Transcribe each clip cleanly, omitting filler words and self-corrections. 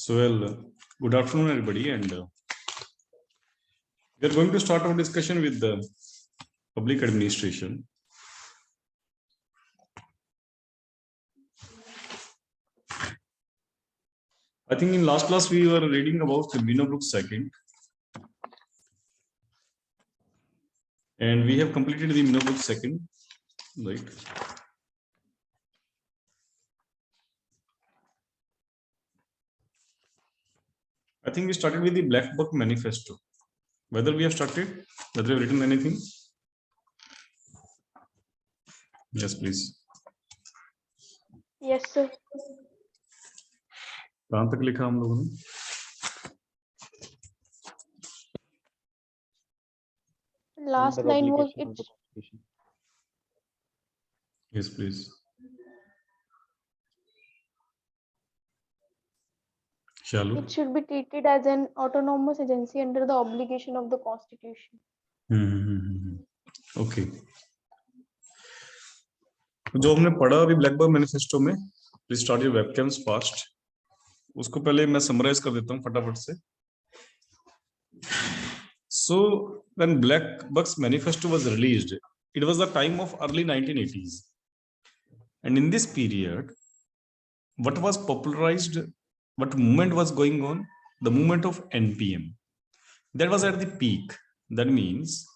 Good afternoon, everybody, and we are going to start our discussion with the public administration. I think in last class we were reading about the Minnow Brook second, and we have completed the Minnow Brook second, right? I think we started with the Black Book Manifesto. Whether we have started, whether we have written anything? Yes, please. Yes, sir. कहाँ तक लिखा हम लोगों ने? Last line was it's. Yes, please. Shalu? It should be treated as an autonomous agency under the obligation of the Constitution. Okay. जो हमने पढ़ा अभी ब्लैक बक मैनिफेस्टो में, प्लीज स्टार्ट योर वेबकैम्स फास्ट. उसको पहले मैं समराइज कर देता हूँ फटाफट से. So when Black Buck's manifesto was released, it was the time of early 1980s, and in this period, what was popularized, what movement was going on? The movement of NPM. That was at the peak. That means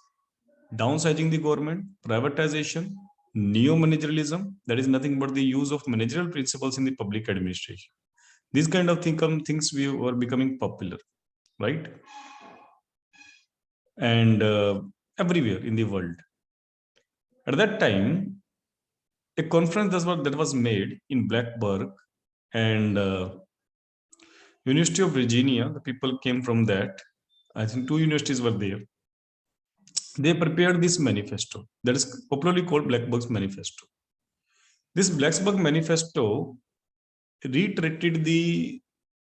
downsizing the government, privatization, neo-managerialism, that is nothing but the use of managerial principles in the public administration. These kind of things were becoming popular, right? And everywhere in the world. At that time, a conference that was made in Blacksburg, and University of Virginia, the people came from that. I think 2 universities were there. They prepared this manifesto that is popularly called Blacksburg Manifesto. This Blacksburg Manifesto reiterated the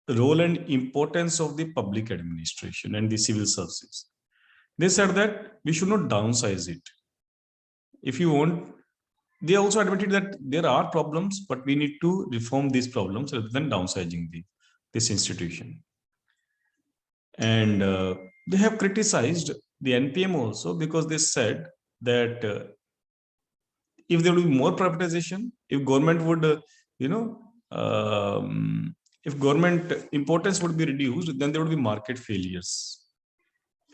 role and importance of the public administration and the civil services. They said that we should not downsize it. If you want, they also admitted that there are problems, but we need to reform these problems rather than downsizing this institution. And they have criticized the NPM also because they said that if there will be more privatization, if government would, if government importance would be reduced, then there would be market failures.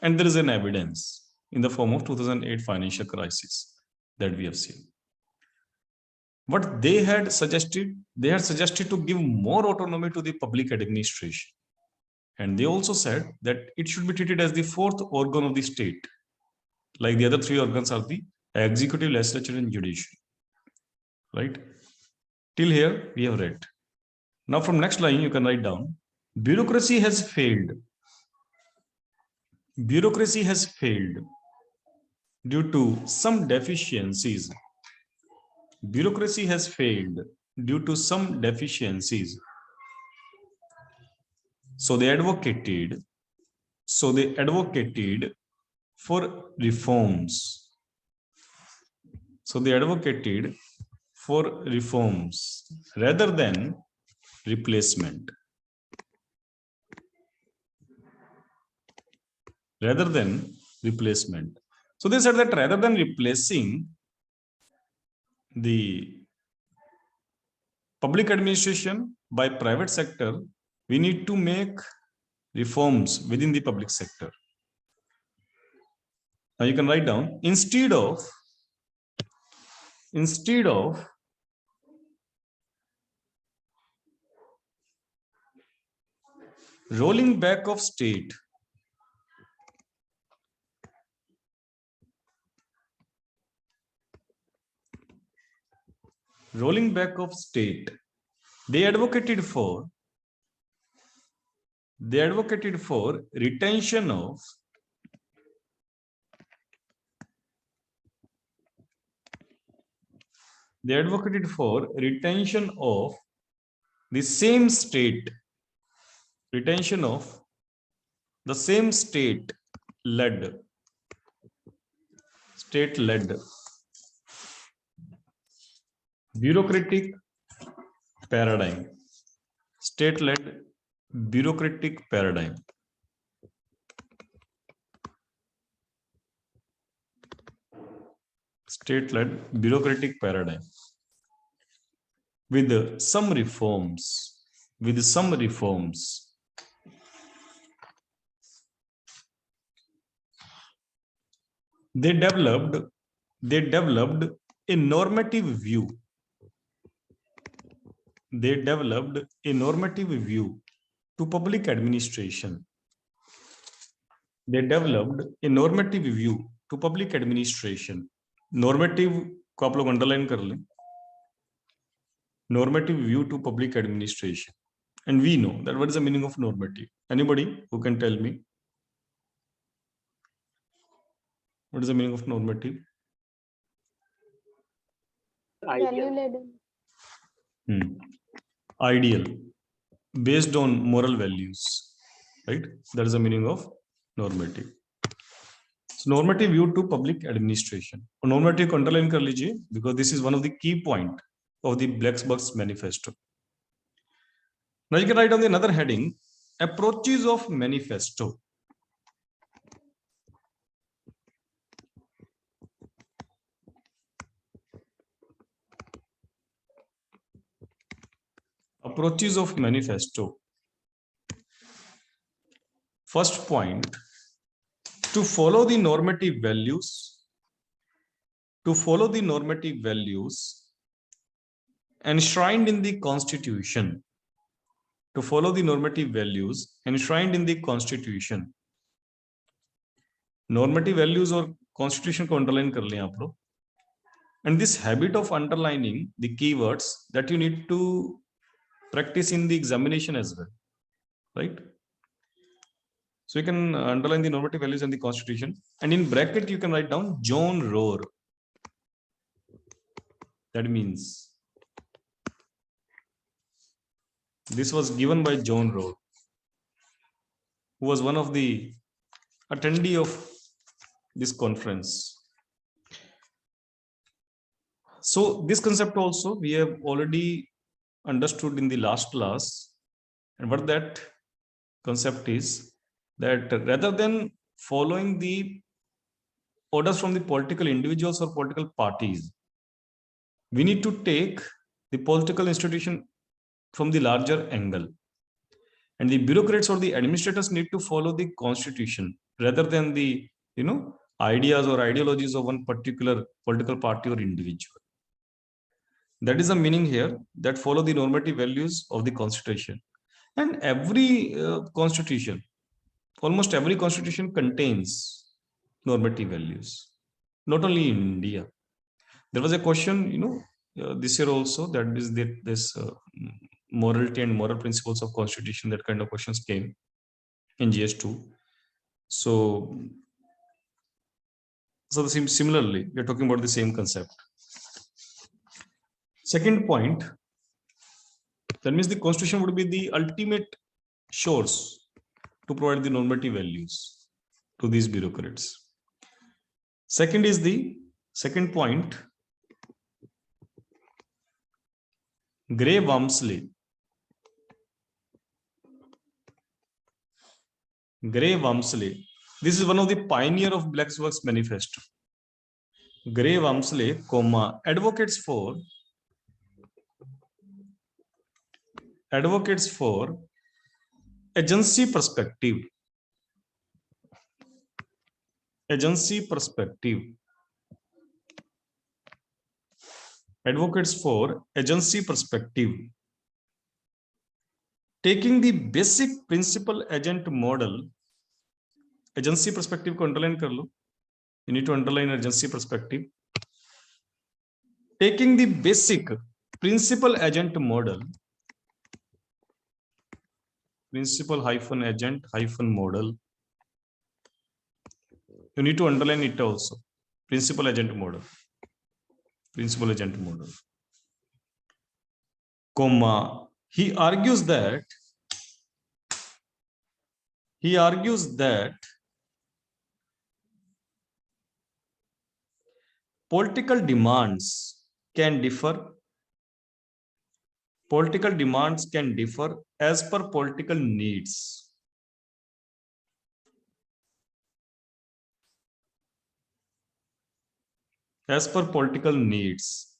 And there is an evidence in the form of 2008 financial crisis that we have seen. What they had suggested to give more autonomy to the public administration. And they also said that it should be treated as the fourth organ of the state. Like the other 3 organs are the executive, legislature, and judiciary. Right? Till here, we have read. Now from next line, you can write down, bureaucracy has failed. Bureaucracy has failed due to some deficiencies. Bureaucracy has failed due to some deficiencies. So they advocated for reforms. So they advocated for reforms rather than replacement. Rather than replacement. So they said that rather than replacing the public administration by private sector, we need to make reforms within the public sector. Now you can write down, instead of rolling back of state, they advocated for retention of the same state, state-led bureaucratic paradigm, state-led bureaucratic paradigm. State-led bureaucratic paradigm with some reforms. They developed a normative view. To public administration. Normative को आप लोग underline कर लें. Normative view to public administration. And we know that what is the meaning of normative? Anybody who can tell me? What is the meaning of normative? Value-led. Ideal. Based on moral values. Right? That is the meaning of normative. So normative view to public administration. Normative को underline कर लीजिए because this is one of the key point of the Black-Scholes manifesto. Now you can write on the another heading, approaches of manifesto. Approaches of manifesto. First point, to follow the normative values enshrined in the constitution. To follow the normative values enshrined in the constitution. Normative values or constitution को underline कर लें आप लोग. And this habit of underlining the keywords that you need to practice in the examination as well, right? So you can underline the normative values in the constitution, and in bracket you can write down John Rohr. That means this was given by John Rohr, who was one of the attendee of this conference. So this concept also we have already understood in the last class, and what that concept is that rather than following the orders from the political individuals or political parties, we need to take the political institution from the larger angle, and the bureaucrats or the administrators need to follow the constitution rather than the ideas or ideologies of one particular political party or individual. That is the meaning here, that follow the normative values of the constitution. And every constitution, almost every constitution contains normative values, not only in India. There was a question, this year also, that is this morality and moral principles of constitution, that kind of questions came in GS2. So similarly, we are talking about the same concept. Second point, that means the constitution would be the ultimate source to provide the normative values to these bureaucrats. Second point, Gray Walmsley. This is one of the pioneer of Black-Scholes manifesto. Gray Walmsley, advocates for agency perspective. Advocates for agency perspective. Taking the basic principal agent model. Agency perspective को underline कर लो. You need to underline agency perspective. Taking the basic principal agent model. Principal-agent-model. You need to underline it also. Principal agent model. Comma. He argues that political demands can differ political demands can differ as per political needs. As per political needs.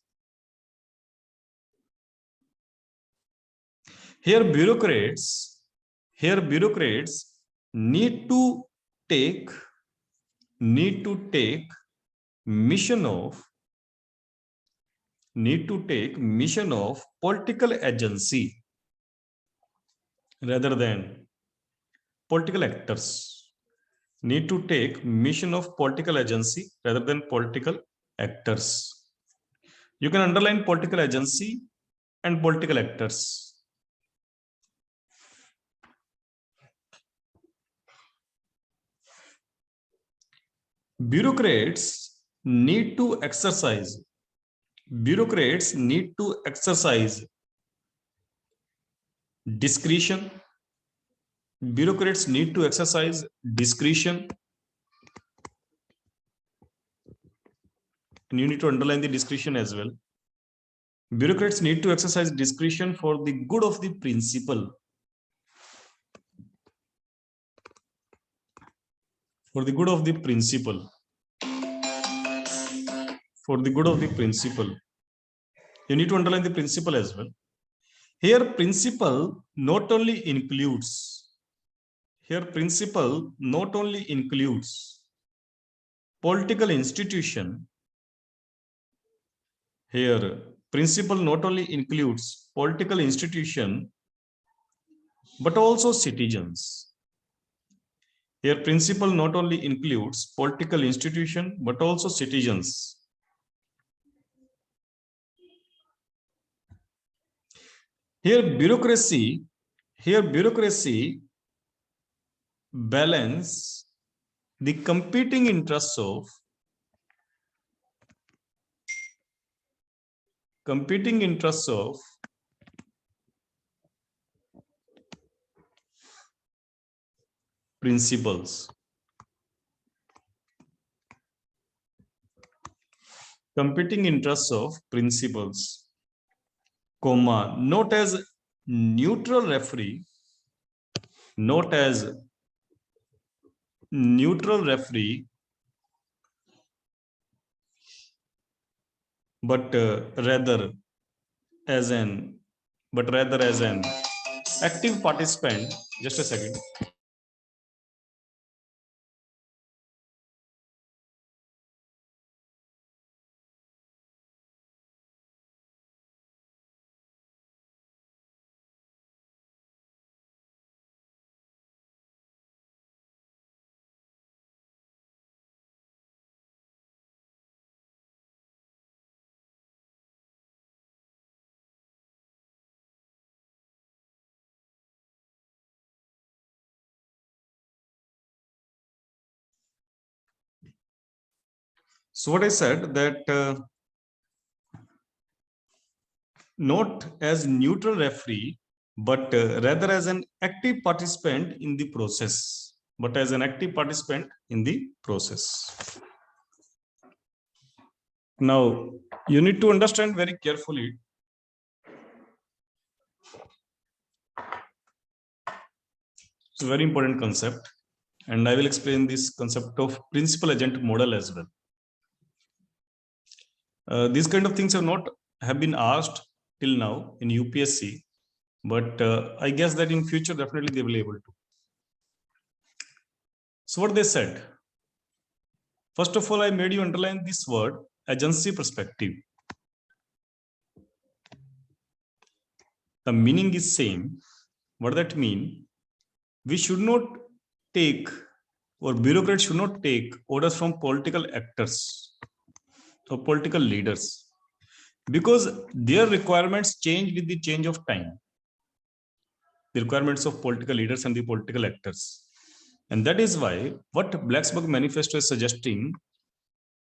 Here bureaucrats need to take mission of political agency rather than political actors. Need to take mission of political agency rather than political actors. You can underline political agency and political actors. Bureaucrats need to exercise discretion. Bureaucrats need to exercise discretion. And you need to underline the discretion as well. Bureaucrats need to exercise discretion for the good of the principle. For the good of the principle. For the good of the principle. You need to underline the principle as well. Here principle not only includes political institution. Here principle not only includes political institution but also citizens. Here principle not only includes political institution but also citizens. Here bureaucracy balance the competing interests of principles. Competing interests of principles, comma, not as neutral referee, but rather as an active participant. Just a second. So what I said that not as neutral referee, but rather as an active participant in the process. Now, you need to understand very carefully. It's a very important concept, and I will explain this concept of principal agent model as well. These kind of things have been asked till now in UPSC, but I guess that in future definitely they will be able to. So what they said, first of all, I made you underline this word agency perspective. The meaning is same. What does that mean? We should not take, or bureaucrats should not take orders from political actors or political leaders, because their requirements change with the change of time. The requirements of political leaders and the political actors. And that is why what Blacksburg Manifesto is suggesting,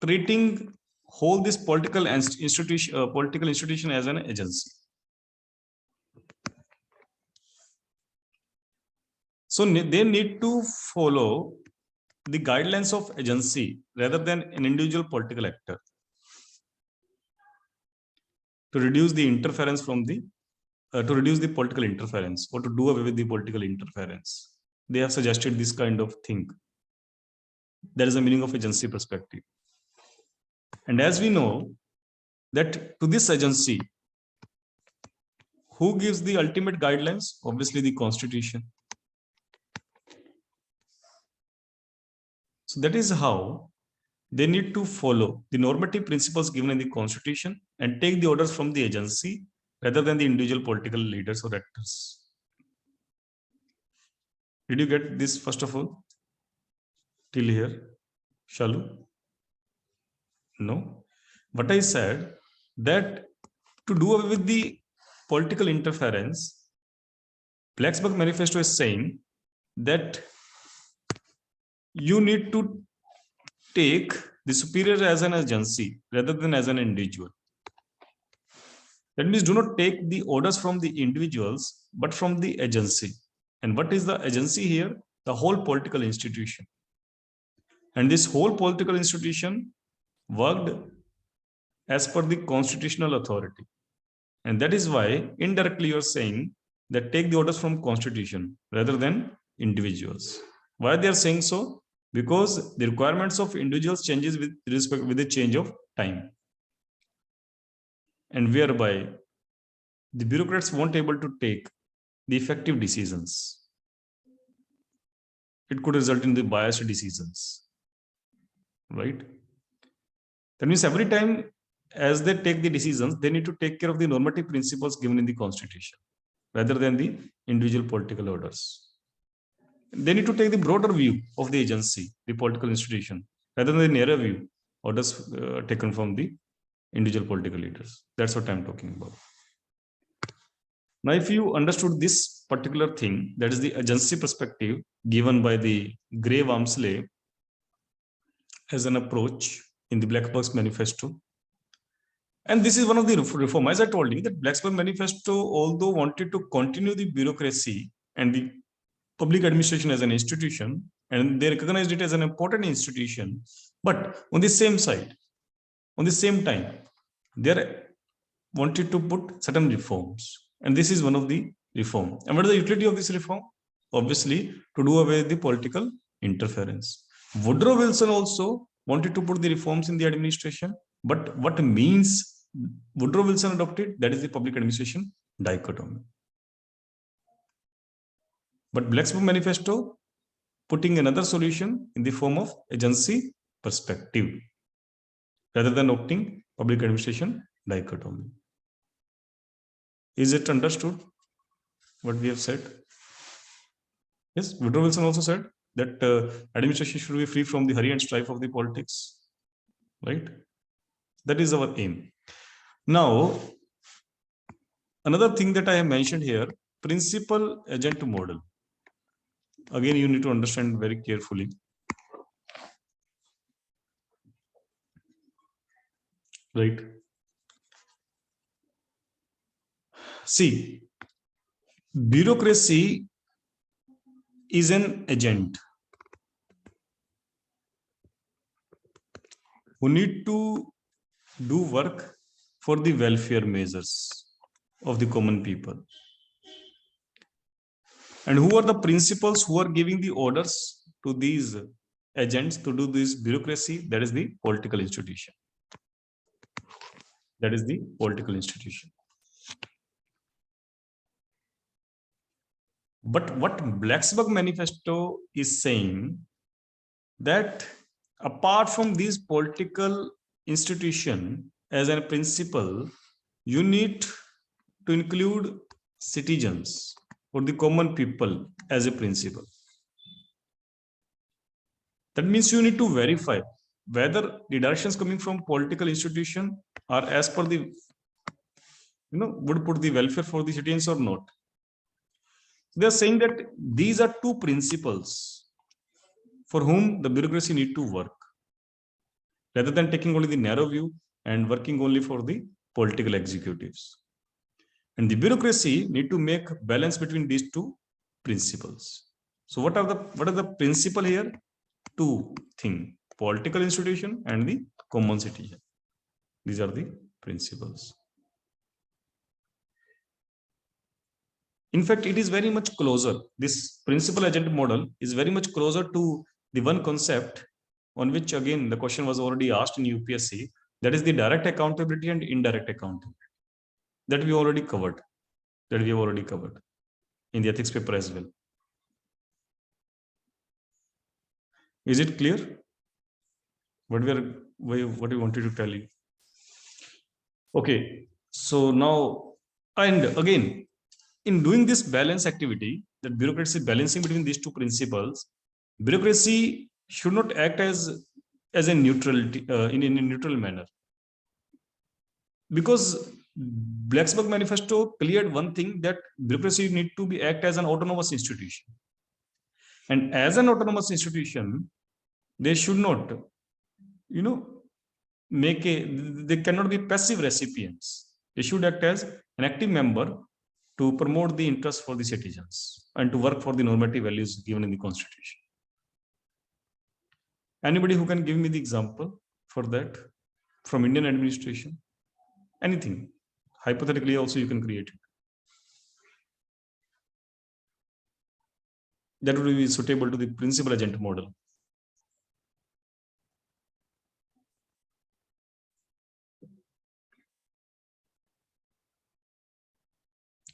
treating whole this political institution as an agency. So they need to follow the guidelines of agency rather than an individual political actor to reduce the interference from the to reduce the political interference or to do away with the political interference. They have suggested this kind of thing. That is the meaning of agency perspective. And as we know that to this agency, who gives the ultimate guidelines? Obviously the Constitution. So that is how they need to follow the normative principles given in the Constitution and take the orders from the agency rather than the individual political leaders or actors. Did you get this first of all? Till here? Shalu? No. What I said, that to do away with the political interference, Blacksburg Manifesto is saying that you need to take the superior as an agency rather than as an individual. That means do not take the orders from the individuals, but from the agency. And what is the agency here? The whole political institution. And this whole political institution worked as per the constitutional authority. And that is why indirectly you are saying that take the orders from Constitution rather than individuals. Why they are saying so? Because the requirements of individuals changes with respect with the change of time. And whereby the bureaucrats won't able to take the effective decisions. It could result in the biased decisions, right? That means every time as they take the decisions, they need to take care of the normative principles given in the Constitution rather than the individual political orders. They need to take the broader view of the agency, the political institution, rather than the narrow view orders taken from the individual political leaders. That's what I'm talking about. Now, if you understood this particular thing, that is the agency perspective given by the Gray-Walmsley as an approach in the Blacksburg Manifesto. And this is one of the reform. As I told you, that Blacksburg Manifesto, although wanted to continue the bureaucracy and the public administration as an institution, and they recognized it as an important institution, but on the same side, on the same time, they wanted to put certain reforms. And this is one of the reform. And what is the utility of this reform? Obviously, to do away with the political interference. Woodrow Wilson also wanted to put the reforms in the administration, but what means Woodrow Wilson adopted, that is the public administration dichotomy. But Blacksburg Manifesto putting another solution in the form of agency perspective rather than opting public administration dichotomy. Is it understood what we have said? Yes, Woodrow Wilson also said that administration should be free from the hurry and strife of the politics, right? That is our aim. Now, another thing that I have mentioned here, principal agent model. Again, you need to understand very carefully. Right? See, bureaucracy is an agent who need to do work for the welfare measures of the common people. And who are the principals who are giving the orders to these agents to do this bureaucracy? That is the political institution. That is the political institution. But what Blacksburg Manifesto is saying, that apart from these political institution as a principle, you need to include citizens or the common people as a principle. That means you need to verify whether the directions coming from political institution are as per the, would put the welfare for the citizens or not. They are saying that these are two principles for whom the bureaucracy need to work, rather than taking only the narrow view and working only for the political executives. And the bureaucracy need to make balance between these two principles. So what are the principle here? Two things: political institution and the common citizen. These are the principles. In fact, it is very much closer. This principal agent model is very much closer to the one concept on which, again, the question was already asked in UPSC. That is the direct accountability and indirect accountability. That we already covered. That we have already covered in the ethics paper as well. Is it clear? What we wanted to tell you? Okay. So now, and again, in doing this balance activity, that bureaucracy balancing between these two principles, bureaucracy should not act as a neutrality in a neutral manner, because Blacksburg Manifesto cleared one thing, that bureaucracy need to be act as an autonomous institution, and as an autonomous institution, they should not, they cannot be passive recipients. They should act as an active member to promote the interests for the citizens and to work for the normative values given in the Constitution. Anybody who can give me the example for that from Indian administration? Anything. Hypothetically also you can create it. That would be suitable to the principal agent model.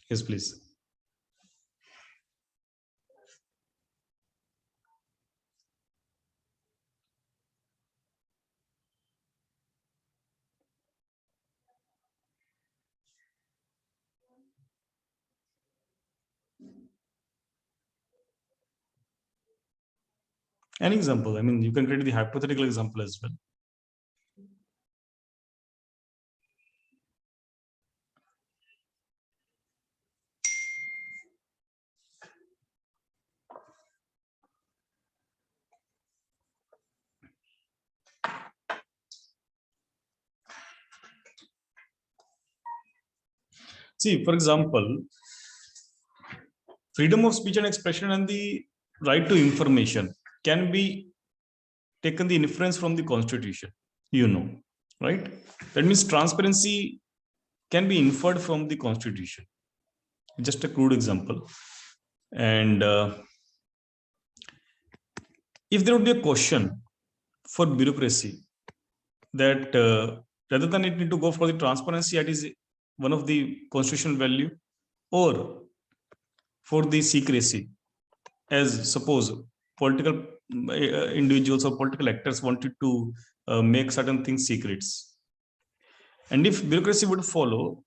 Yes, please. An example. I mean, you can create the hypothetical example as well. See, for example, freedom of speech and expression and the right to information can be taken the inference from the Constitution, right? That means transparency can be inferred from the Constitution. Just a crude example. And if there would be a question for bureaucracy that rather than it need to go for the transparency, that is one of the constitutional value, or for the secrecy, as suppose political individuals or political actors wanted to make certain things secrets, and if bureaucracy would follow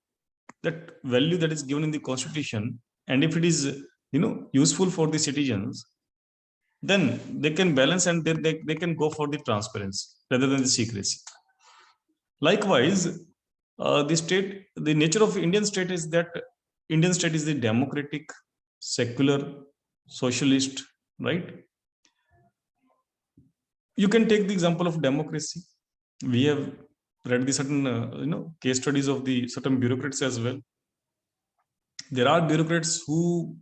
that value that is given in the Constitution, and if it is useful for the citizens, then they can balance and they can go for the transparency rather than the secrecy. Likewise, the nature of Indian state is that Indian state is the democratic, secular, socialist, right? You can take the example of democracy. We have read the certain case studies of the certain bureaucrats as well. There are bureaucrats who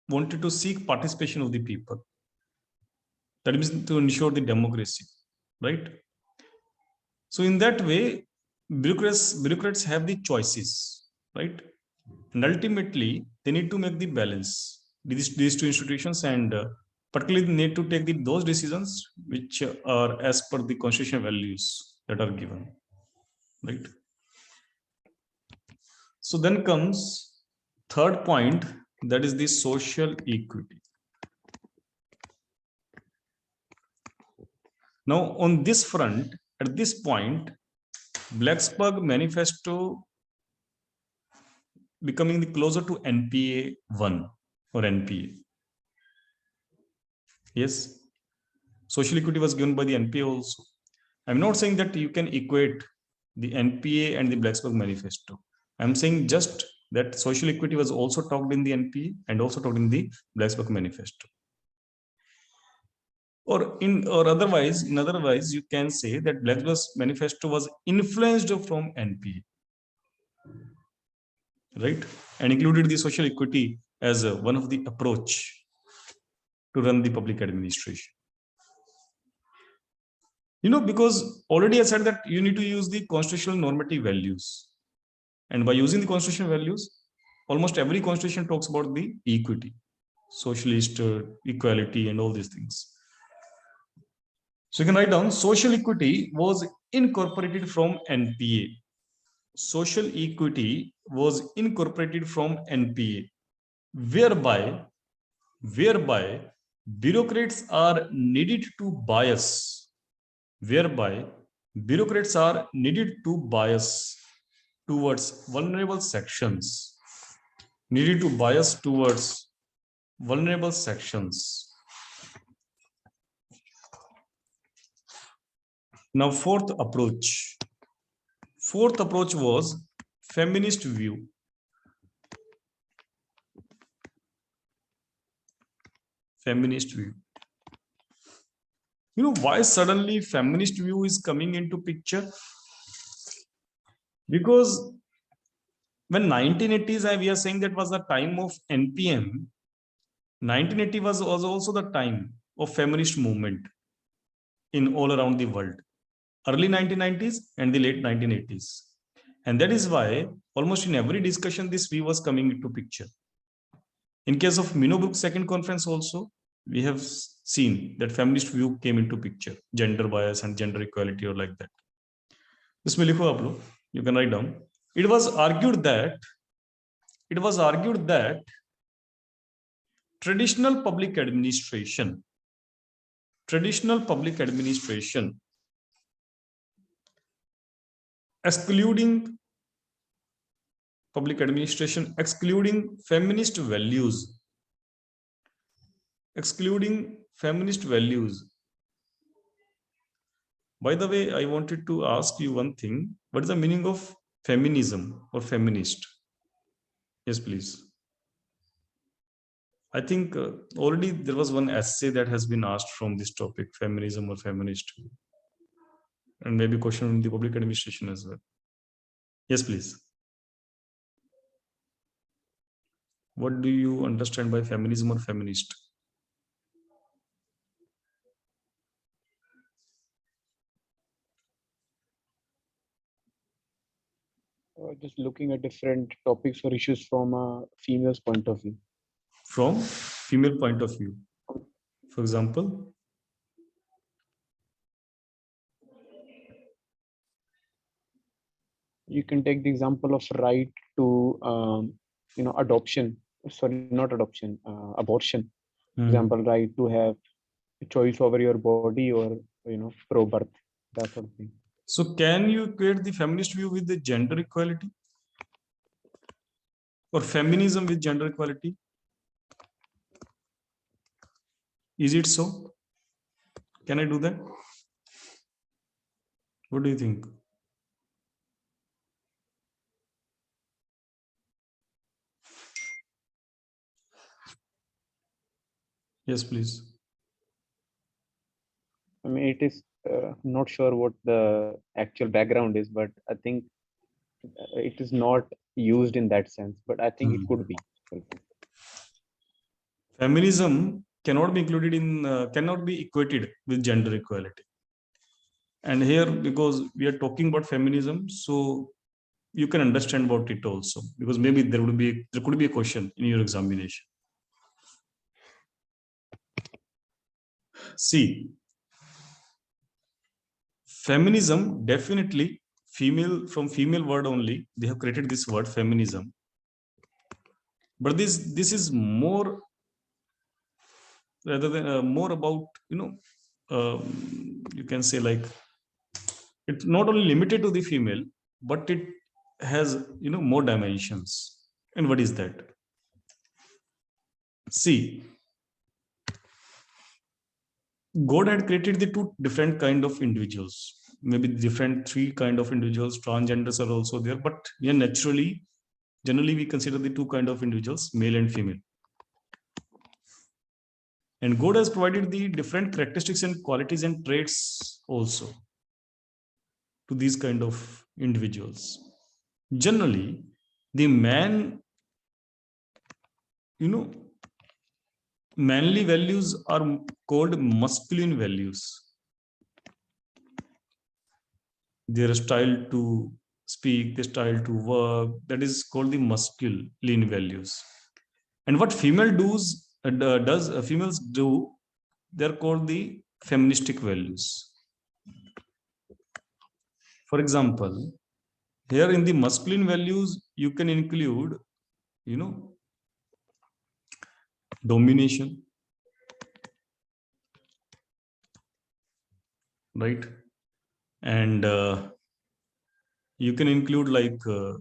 wanted to seek participation of the people. That means to ensure the democracy, right? So in that way, bureaucrats have the choices, right? And ultimately, they need to make the balance these two institutions, and particularly they need to take those decisions which are as per the constitutional values that are given, right? So then comes third point, that is the social equity. Now, on this front, at this point, Blacksburg Manifesto becoming the closer to NPA 1 or NPA. Yes, social equity was given by the NPA also. I'm not saying that you can equate the NPA and the Blacksburg Manifesto. I'm saying just that social equity was also talked in the NPA and also talked in the Blacksburg Manifesto. Or otherwise, you can say that Blacksburg Manifesto was influenced from NPA, right? And included the social equity as one of the approach to run the public administration. Because already I said that you need to use the constitutional normative values. And by using the constitutional values, almost every constitution talks about the equity, socialist equality, and all these things. So you can write down social equity was incorporated from NPA. Social equity was incorporated from NPA, whereby bureaucrats are needed to bias, towards vulnerable sections, Now, fourth approach was feminist view. You know why suddenly feminist view is coming into picture? Because when 1980s, we are saying that was the time of NPM. 1980 was also the time of feminist movement in all around the world. Early 1990s and the late 1980s. And that is why almost in every discussion, this view was coming into picture. In case of Minobrook Second Conference also, we have seen that feminist view came into picture, gender bias and gender equality or like that. This you can write down. It was argued that traditional public administration excluding feminist values. By the way, I wanted to ask you one thing. What is the meaning of feminism or feminist? Yes, please. I think already there was one essay that has been asked from this topic, feminism or feminist, and maybe a question in the public administration as well. Yes, please. What do you understand by feminism or feminist? Just looking at different topics or issues from a female's point of view. From female point of view. For example, you can take the example of right to adoption. Sorry, not adoption, abortion. Example, right to have a choice over your body, or pro birth, that sort of thing. So can you equate the feminist view with the gender equality? Or feminism with gender equality? Is it so? Can I do that? What do you think? Yes, please. I mean, it is not sure what the actual background is, but I think it is not used in that sense, but I think it could be. Feminism cannot be included in, cannot be equated with gender equality. And here, because we are talking about feminism, so you can understand about it also, because maybe there could be a question in your examination. See, feminism, definitely from female word only, they have created this word feminism. But this is more, rather than more about, you can say like, it's not only limited to the female, but it has, more dimensions. And what is that? See, God had created the two different kind of individuals, maybe three kind of individuals. Transgenders are also there, but yeah, generally we consider the two kind of individuals, male and female. And God has provided the different characteristics and qualities and traits also to these kind of individuals. Generally, the man, manly values are called masculine values. Their style to speak, the style to work, that is called the masculine values. And what female females do, they're called the feministic values. For example, here in the masculine values, you can include, domination, right? And you can include like, for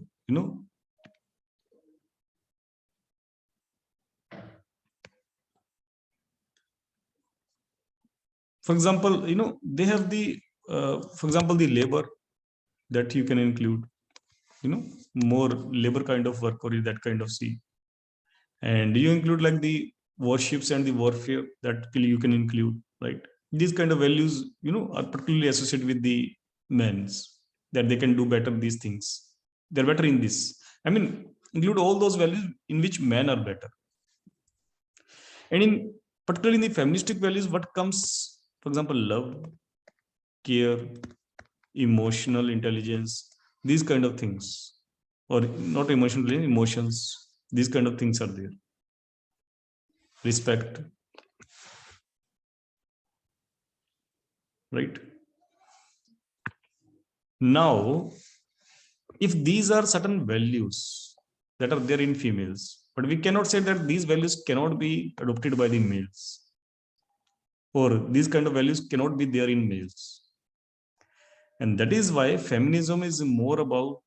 example, they have the, for example, the labor that you can include, more labor kind of work or that kind of see. And you include like the warships and the warfare that you can include, right? These kind of values, are particularly associated with the men's, that they can do better these things. They're better in this. I mean, include all those values in which men are better. And in particularly in the feministic values, what comes, for example, love, care, emotional intelligence, these kind of things, or not emotional, emotions, these kind of things are there. Respect, right? Now, if these are certain values that are there in females, but we cannot say that these values cannot be adopted by the males, or these kind of values cannot be there in males. And that is why feminism is more about,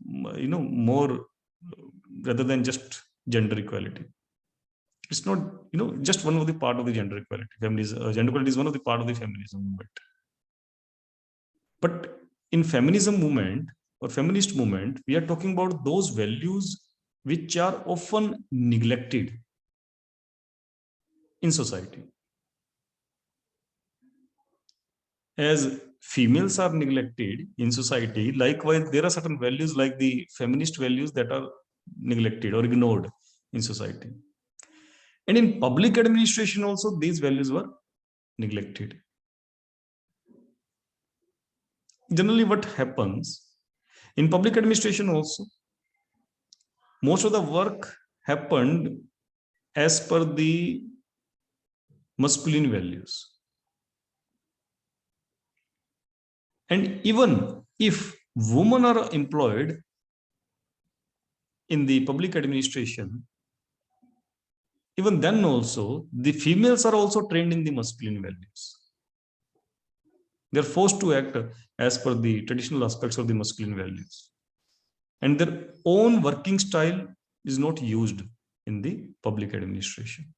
more rather than just gender equality. It's not, just one of the part of the gender equality. Feminism, gender equality is one of the part of the feminism movement. But in feminism movement or feminist movement, we are talking about those values which are often neglected in society. As females are neglected in society, likewise, there are certain values like the feminist values that are neglected or ignored in society. And in public administration also, these values were neglected. Generally, what happens in public administration also, most of the work happened as per the masculine values. And even if women are employed in the public administration, even then also the females are also trained in the masculine values. They're forced to act as per the traditional aspects of the masculine values. And their own working style is not used in the public administration.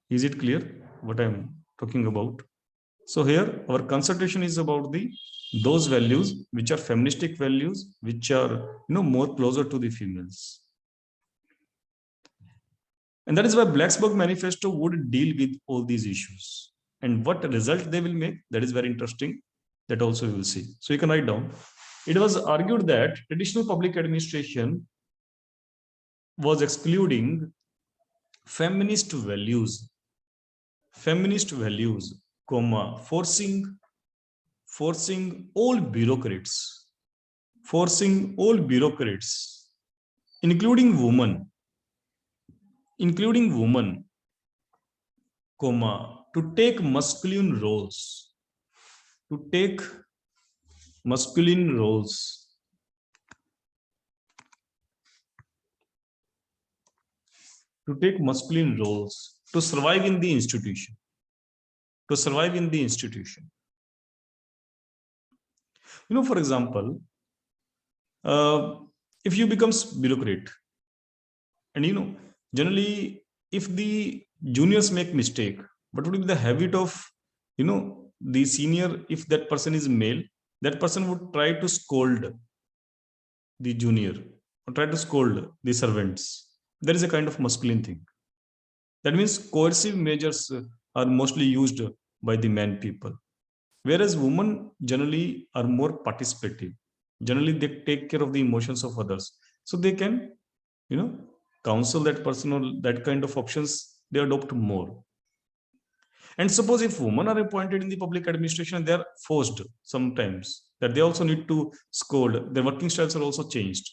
Is it clear what I'm talking about? So here our concentration is about those values which are feministic values, which are more closer to the females. And that is why Blacksburg Manifesto would deal with all these issues. And what result they will make, that is very interesting. That also we will see. So you can write down. It was argued that traditional public administration was excluding feminist values, comma, forcing all bureaucrats, including women, comma, to take masculine roles, to take masculine roles, to survive in the institution, for example, if you become bureaucrat, and generally if the juniors make mistake, what would be the habit of the senior? If that person is male, that person would try to scold the junior or try to scold the servants. There is a kind of masculine thing. That means coercive measures are mostly used by the men people, whereas women generally are more participative. Generally they take care of the emotions of others, so they can counsel that person, or that kind of options they adopt more. And suppose if women are appointed in the public administration, they are forced sometimes that they also need to scold. Their working styles are also changed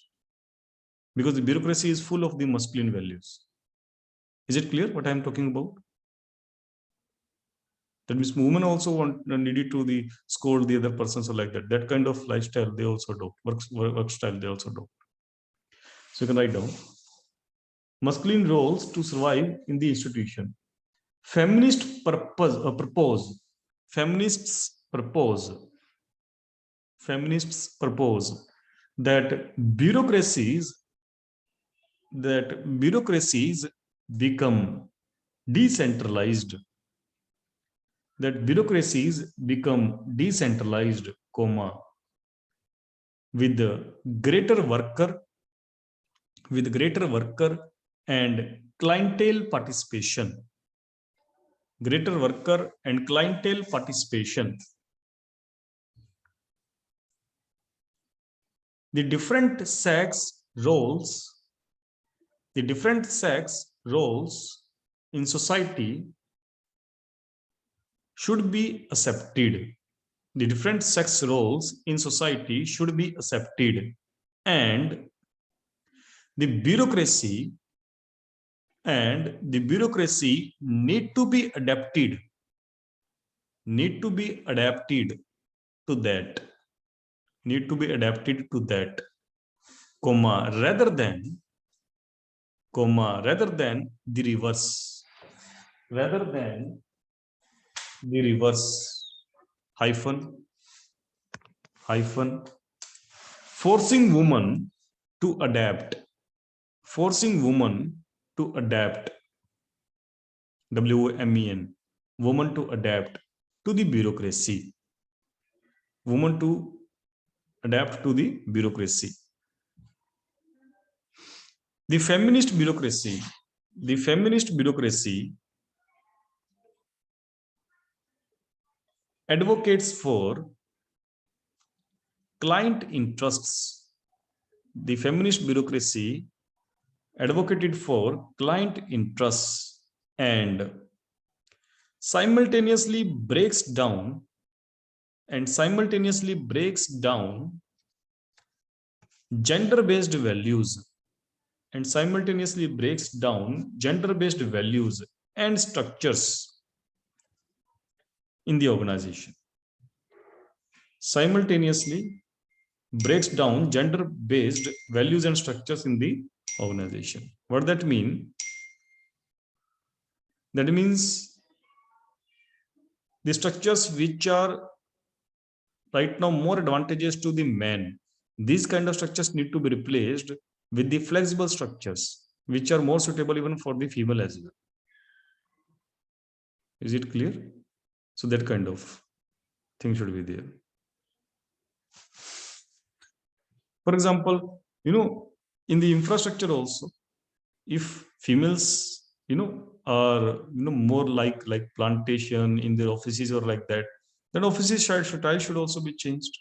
because the bureaucracy is full of the masculine values. Is it clear what I am talking about? That means women also needed to the scold the other persons or like that. That kind of lifestyle they also adopt. Work style they also adopt. So you can write down masculine roles to survive in the institution. Feminists propose that bureaucracies become decentralized, comma, with greater worker and clientele participation. Greater worker and clientele participation. The different sex roles in society should be accepted. The different sex roles in society should be accepted, and the bureaucracy need to be adapted to that, comma, rather than the reverse, hyphen, forcing women to adapt, WOMEN, women to adapt to the bureaucracy. The feminist bureaucracy advocates for client interests. The feminist bureaucracy advocated for client interests and simultaneously breaks down gender-based values and structures in the organization. Simultaneously breaks down gender-based values and structures in the organization. What that mean? That means the structures which are right now more advantageous to the men, these kind of structures need to be replaced with the flexible structures which are more suitable even for the female as well. Is it clear? So that kind of thing should be there. For example, in the infrastructure also, if females, are more like plantation in their offices or like that, then offices should also be changed.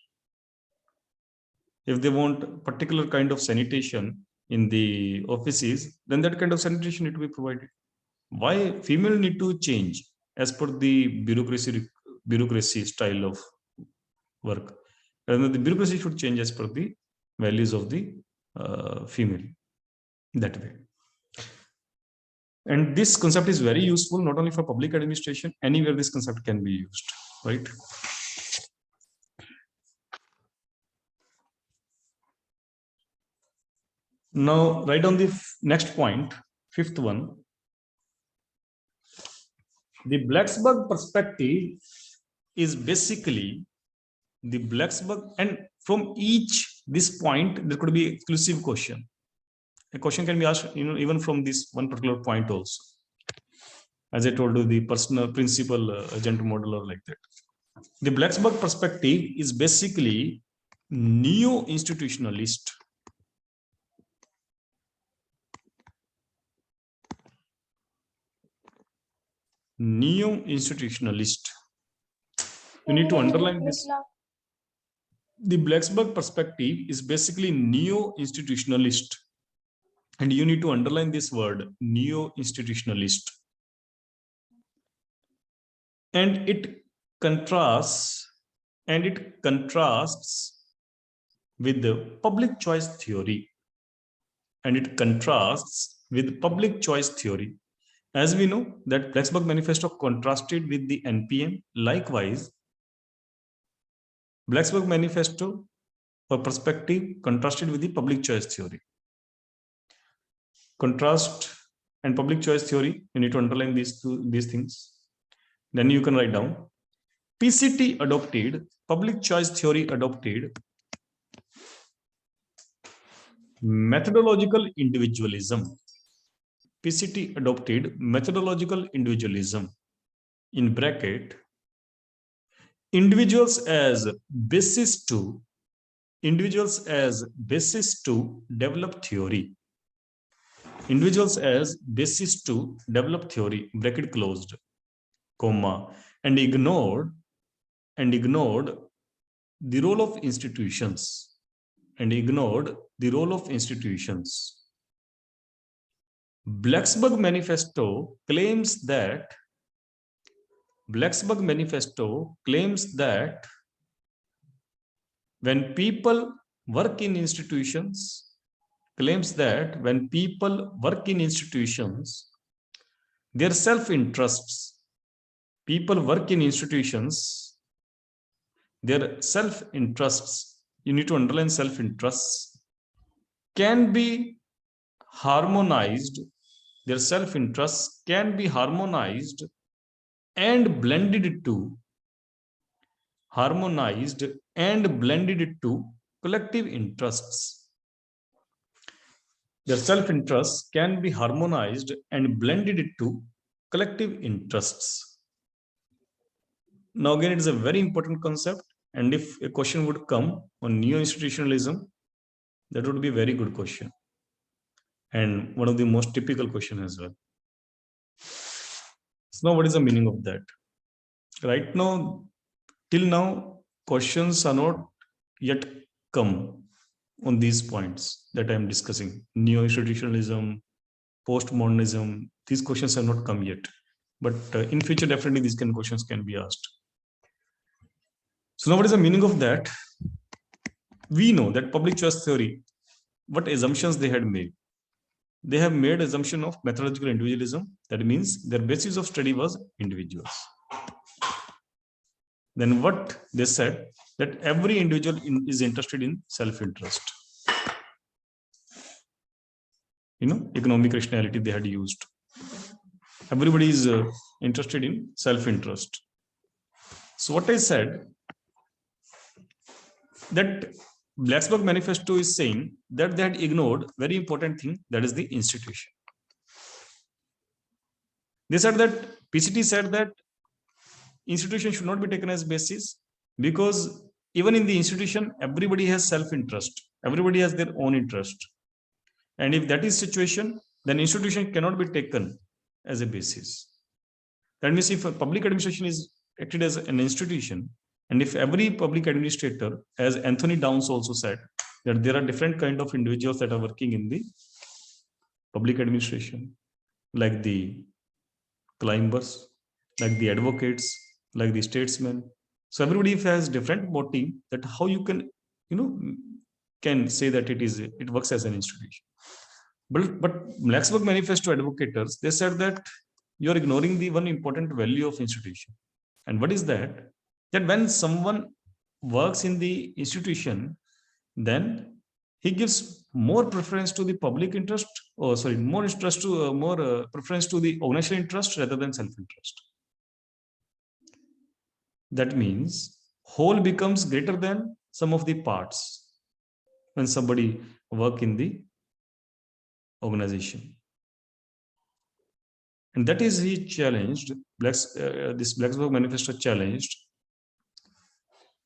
If they want particular kind of sanitation in the offices, then that kind of sanitation need to be provided. Why female need to change as per the bureaucracy style of work? And the bureaucracy should change as per the values of the female, that way. And this concept is very useful not only for public administration, anywhere this concept can be used, right? Now write down the next point, fifth one. The Blacksburg perspective is basically the Blacksburg, and from each this point there could be exclusive question. A question can be asked, even from this one particular point also. As I told you, the personal principal agent model or like that. The Blacksburg perspective is basically neo-institutionalist. Neo-institutionalist. You need to underline this. The Blacksburg perspective is basically neo-institutionalist. And you need to underline this word, neo-institutionalist. and it contrasts with the public choice theory. And it contrasts with public choice theory. As we know that Blacksburg Manifesto contrasted with the NPM. Likewise, Blacksburg Manifesto or perspective contrasted with the public choice theory. Contrast and public choice theory, you need to underline these things. Then you can write down PCT adopted, public choice theory adopted methodological individualism. PCT adopted methodological individualism, in bracket, individuals as basis to develop theory. Individuals as basis to develop theory, bracket closed, comma, and ignored the role of institutions. Blacksburg Manifesto claims that when people work in institutions, their self-interests, you need to underline self-interests, can be harmonized, and blended to collective interests. Their self-interests can be harmonized and blended to collective interests. Now again, it is a very important concept, and if a question would come on neo-institutionalism, that would be a very good question, and one of the most typical question as well. So now what is the meaning of that? Right now, till now, questions are not yet come on these points that I am discussing. Neo-institutionalism, postmodernism, these questions have not come yet. But in future, definitely these kind of questions can be asked. So now what is the meaning of that? We know that public choice theory, what assumptions they had made. They have made assumption of methodological individualism. That means their basis of study was individuals. Then what they said, that every individual is interested in self-interest. Economic rationality they had used. Everybody is interested in self-interest. So what I said, that Blacksburg Manifesto is saying that they had ignored very important thing, that is the institution. They said that, PCT said that institution should not be taken as basis, because even in the institution, everybody has self-interest. Everybody has their own interest. And if that is situation, then institution cannot be taken as a basis. That means if a public administration is acted as an institution, and if every public administrator, as Anthony Downs also said, that there are different kind of individuals that are working in the public administration, like the climbers, like the advocates, like the statesmen. So everybody has different motive, that how you can, can say that it works as an institution. But Blacksburg Manifesto advocates, they said that you are ignoring the one important value of institution. And what is that? That when someone works in the institution, then he gives more preference to the public interest, or sorry, more preference to the organizational interest rather than self-interest. That means whole becomes greater than sum of the parts when somebody work in the organization. And that is, he challenged, this Blacksburg Manifesto challenged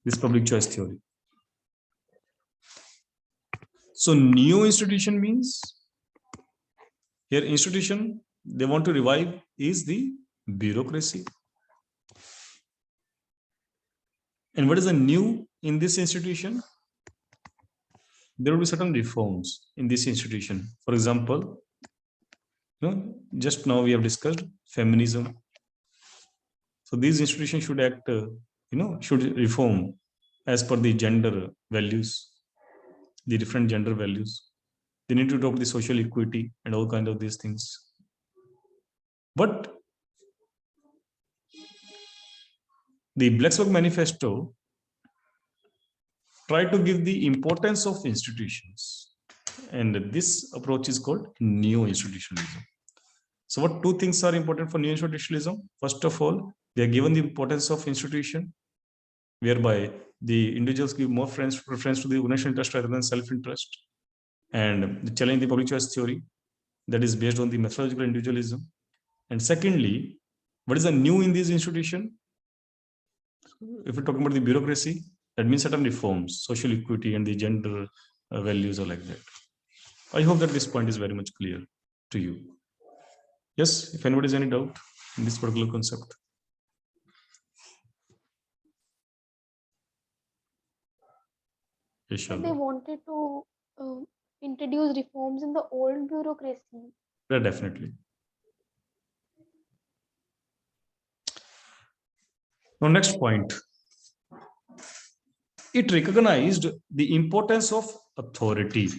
this public choice theory. So neo-institution means, here institution they want to revive is the bureaucracy. And what is the new in this institution? There will be certain reforms in this institution. For example, just now we have discussed feminism. So these institutions should act, should reform as per the gender values, the different gender values. They need to adopt the social equity and all kind of these things. But the Blacksburg Manifesto tried to give the importance of institutions, and this approach is called neo-institutionalism. So what two things are important for neo-institutionalism? First of all, they are given the importance of institution, whereby the individuals give more preference to the national interest rather than self-interest, and they challenge the public choice theory that is based on the methodological individualism. And secondly, what is the new in this institution? If we're talking about the bureaucracy, that means certain reforms, social equity and the gender values are like that. I hope that this point is very much clear to you. Yes, if anybody has any doubt in this particular concept. Yes, They wanted to introduce reforms in the old bureaucracy. yeah, definitely. Now, next point. It recognized the importance of authority.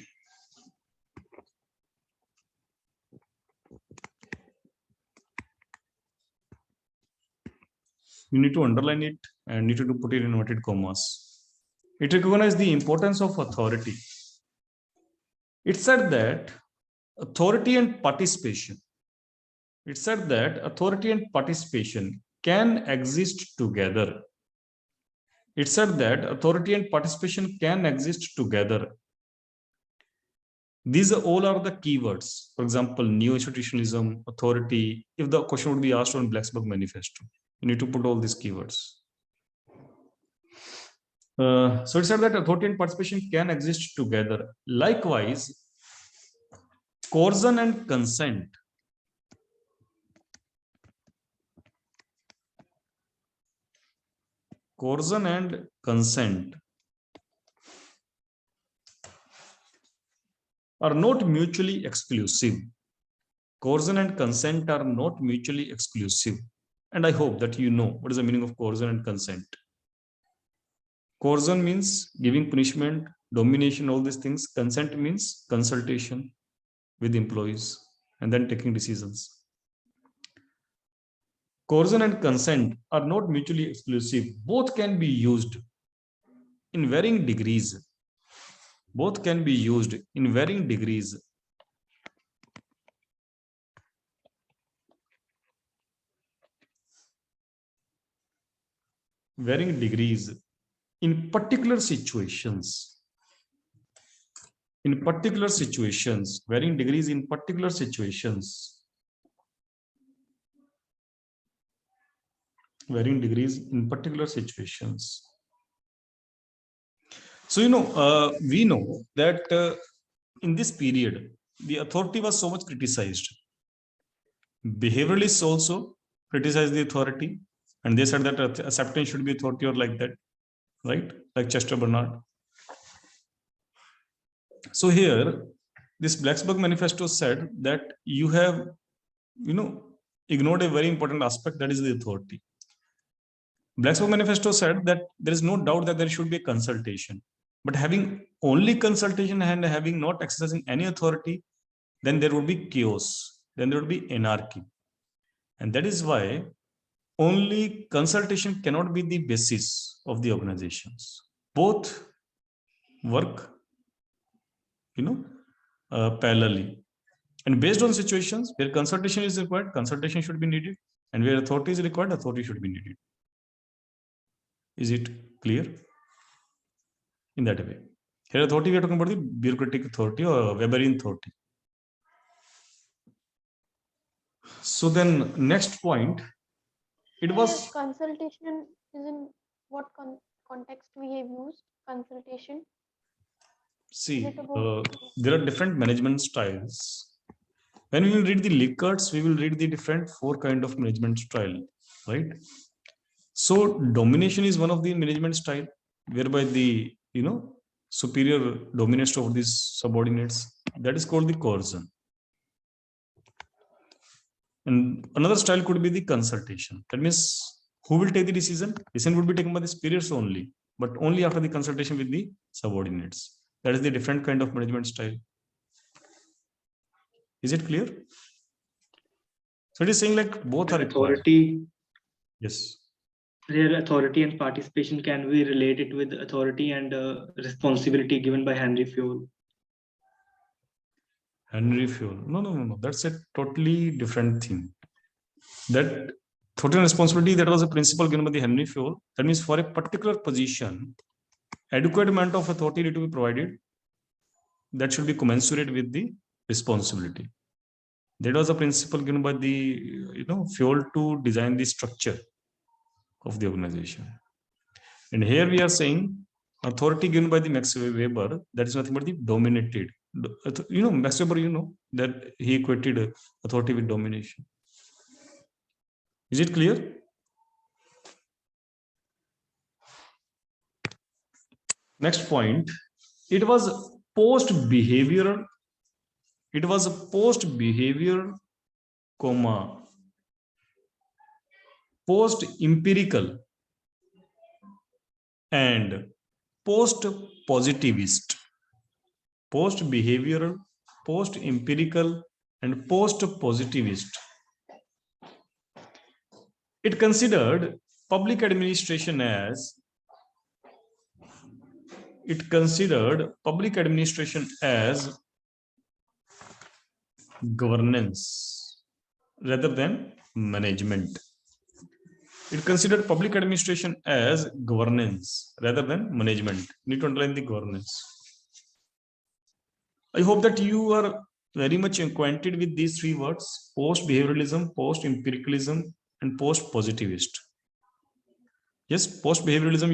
You need to underline it and need to put it in inverted commas. It recognized the importance of authority. It said that authority and participation. It said that authority and participation can exist together. It said that authority and participation can exist together. These all are the keywords. For example, neo-institutionalism, authority. If the question would be asked on Blacksburg Manifesto, you need to put all these keywords. So it said that authority and participation can exist together. Likewise, coercion and consent. Coercion and consent are not mutually exclusive. Coercion and consent are not mutually exclusive. And I hope that you know what is the meaning of coercion and consent. Coercion means giving punishment, domination, all these things. Consent means consultation with employees and then taking decisions. Coercion and consent are not mutually exclusive. Both can be used in varying degrees. Both can be used in varying degrees. Varying degrees in particular situations. In particular situations, varying degrees in particular situations. Varying degrees in particular situations. So, we know that in this period, the authority was so much criticized. Behavioralists also criticized the authority, and they said that acceptance should be authority or like that, right? Like Chester Bernard. So here, this Blacksburg Manifesto said that you have, ignored a very important aspect, that is the authority. Blacksburg Manifesto said that there is no doubt that there should be a consultation, but having only consultation and having not exercising any authority, then there would be chaos, then there would be anarchy. And that is why only consultation cannot be the basis of the organizations. Both work, parallelly. And based on situations where consultation is required, consultation should be needed. And where authority is required, authority should be needed. Is it clear? In that way. Here authority, we are talking about the bureaucratic authority or Weberian authority. So then next point, it was... Consultation is in what context we have used consultation? See, there are different management styles. When we will read the Likkerts, we will read the different 4 kind of management style, right? So domination is one of the management style, whereby the, superior dominates over these subordinates. That is called the coercion. And another style could be the consultation. That means Who will take the decision? Decision would be taken by the superiors only, but only after the consultation with the subordinates. That is the different kind of management style. Is it clear? So it is saying like both are required. Authority, Yes. their authority and participation can be related with authority and responsibility given by Henry Fayol. Henry Fayol. No. That's a totally different thing. That total responsibility, that was a principle given by the Henry Fayol. That means for a particular position, adequate amount of authority need to be provided. That should be commensurate with the responsibility. That was a principle given by the Fayol to design the structure of the organization. And here we are saying authority given by the Max Weber, that is nothing but the dominated. Max Weber, that he equated authority with domination. Is it clear? Next point, it was post-behavioral, post-empirical and post-positivist. Post-behavioral, post-empirical and post-positivist. It considered public administration as governance rather than management. It considered public administration as governance rather than management. Need to underline the governance. I hope that you are very much acquainted with these three words: post-behavioralism, post-empiricalism, and post-positivist. Yes, post-behavioralism,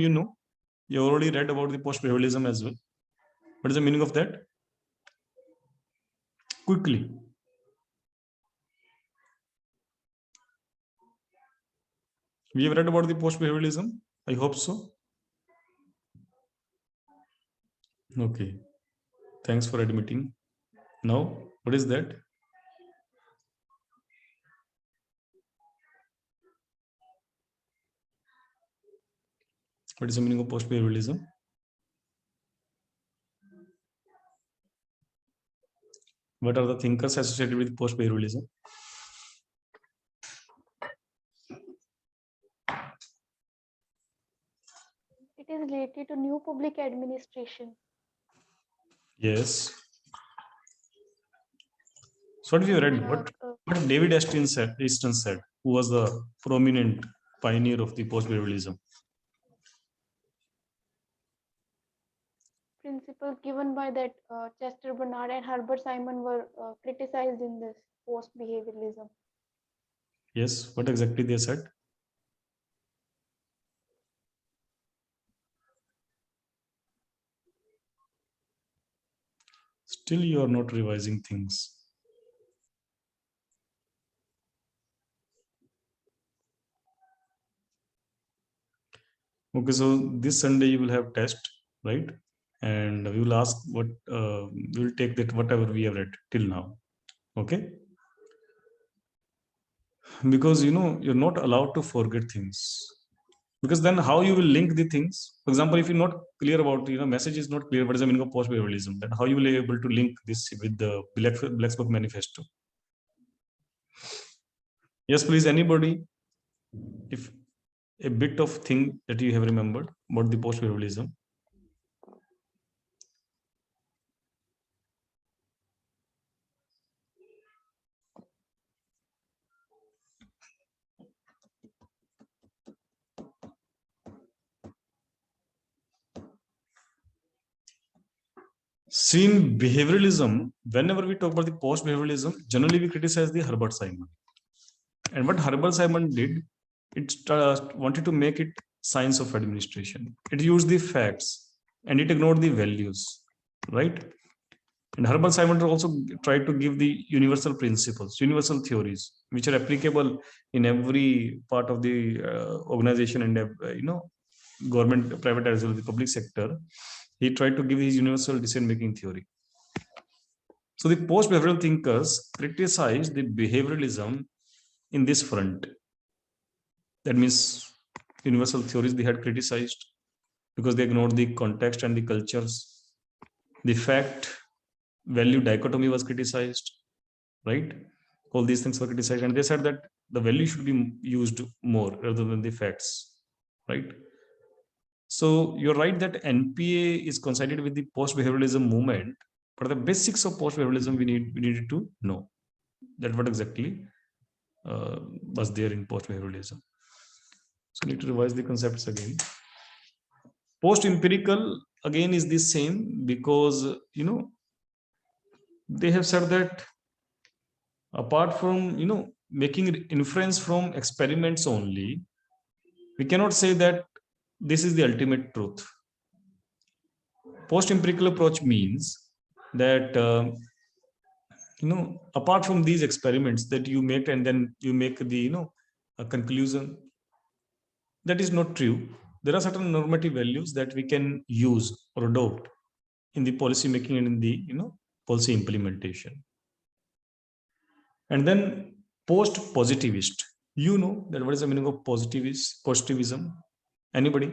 you already read about the post-behavioralism as well. What is the meaning of that? Quickly. We have read about the post-behavioralism. I hope so. Okay. Thanks for admitting. Now, what is that? What is the meaning of post-behavioralism? What are the thinkers associated with post-behavioralism? It is related to new public administration. Yes. So what have you read? What David Easton said, who was the prominent pioneer of the post-behavioralism? Principles given by that Chester Bernard and Herbert Simon were criticized in this post-behavioralism. Yes, what exactly they said? Still you are not revising things. Okay, so this Sunday you will have test, right? And we will ask what we will take that whatever we have read till now. Okay, because you're not allowed to forget things, because then how you will link the things. For example, if you're not clear about message is not clear what is the meaning of post-behavioralism, then how you will be able to link this with the Blacksburg Manifesto? Yes, please, anybody, if a bit of thing that you have remembered about the post-behavioralism. See, in behavioralism, whenever we talk about the post-behavioralism, generally we criticize the Herbert Simon. And what Herbert Simon did, it wanted to make it science of administration. It used the facts and it ignored the values, right? And Herbert Simon also tried to give the universal principles, universal theories, which are applicable in every part of the organization and government, private as well as the public sector. He tried to give his universal decision-making theory. So the post-behavioral thinkers criticized the behavioralism in this front. That means universal theories they had criticized because they ignored the context and the cultures. The fact value dichotomy was criticized, right? All these things were criticized, and they said that the value should be used more rather than the facts, right? So you're right that NPA is coincided with the post-behavioralism movement, but the basics of post-behavioralism we needed to know that what exactly was there in post-behavioralism. So need to revise the concepts again. Post-empirical again is the same because they have said that apart from making inference from experiments only, we cannot say that this is the ultimate truth. Post-empirical approach means that apart from these experiments that you make and then you make the a conclusion, that is not true. There are certain normative values that we can use or adopt in the policy making and in the policy implementation. And then post-positivist, that what is the meaning of positivism? Anybody?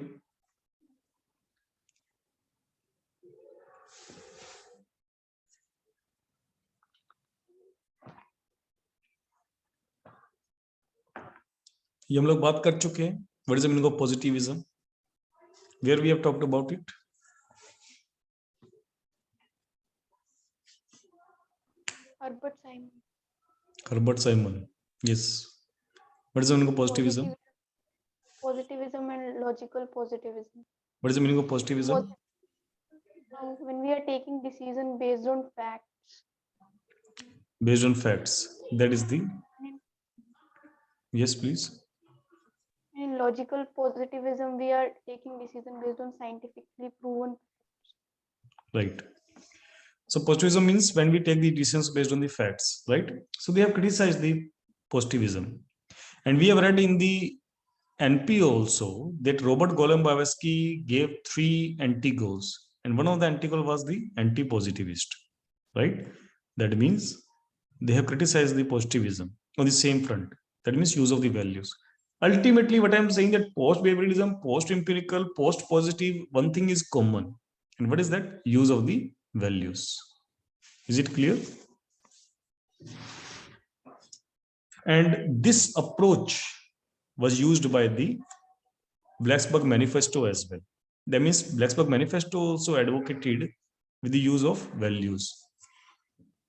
ये हम लोग बात कर चुके हैं. What is the meaning of positivism? Where we have talked about it? Herbert Simon. Yes. What is the meaning of positivism? Positivism and logical positivism. What is the meaning of positivism? When we are taking decision based on facts. Based on facts. That is the. Yes, please. In logical positivism, we are taking decision based on scientifically proven. Right. So positivism means when we take the decisions based on the facts, right? So they have criticized the positivism. And we have read in the NP also that Robert Golombayev gave 3 anti-goals. And one of the anti-goal was the anti-positivist, right? That means they have criticized the positivism on the same front. That means use of the values. Ultimately, what I'm saying that post-behavioralism, post-empirical, post-positive, one thing is common. And what is that? Use of the values. Is it clear? And this approach was used by the Blacksburg Manifesto as well. That means Blacksburg Manifesto also advocated with the use of values.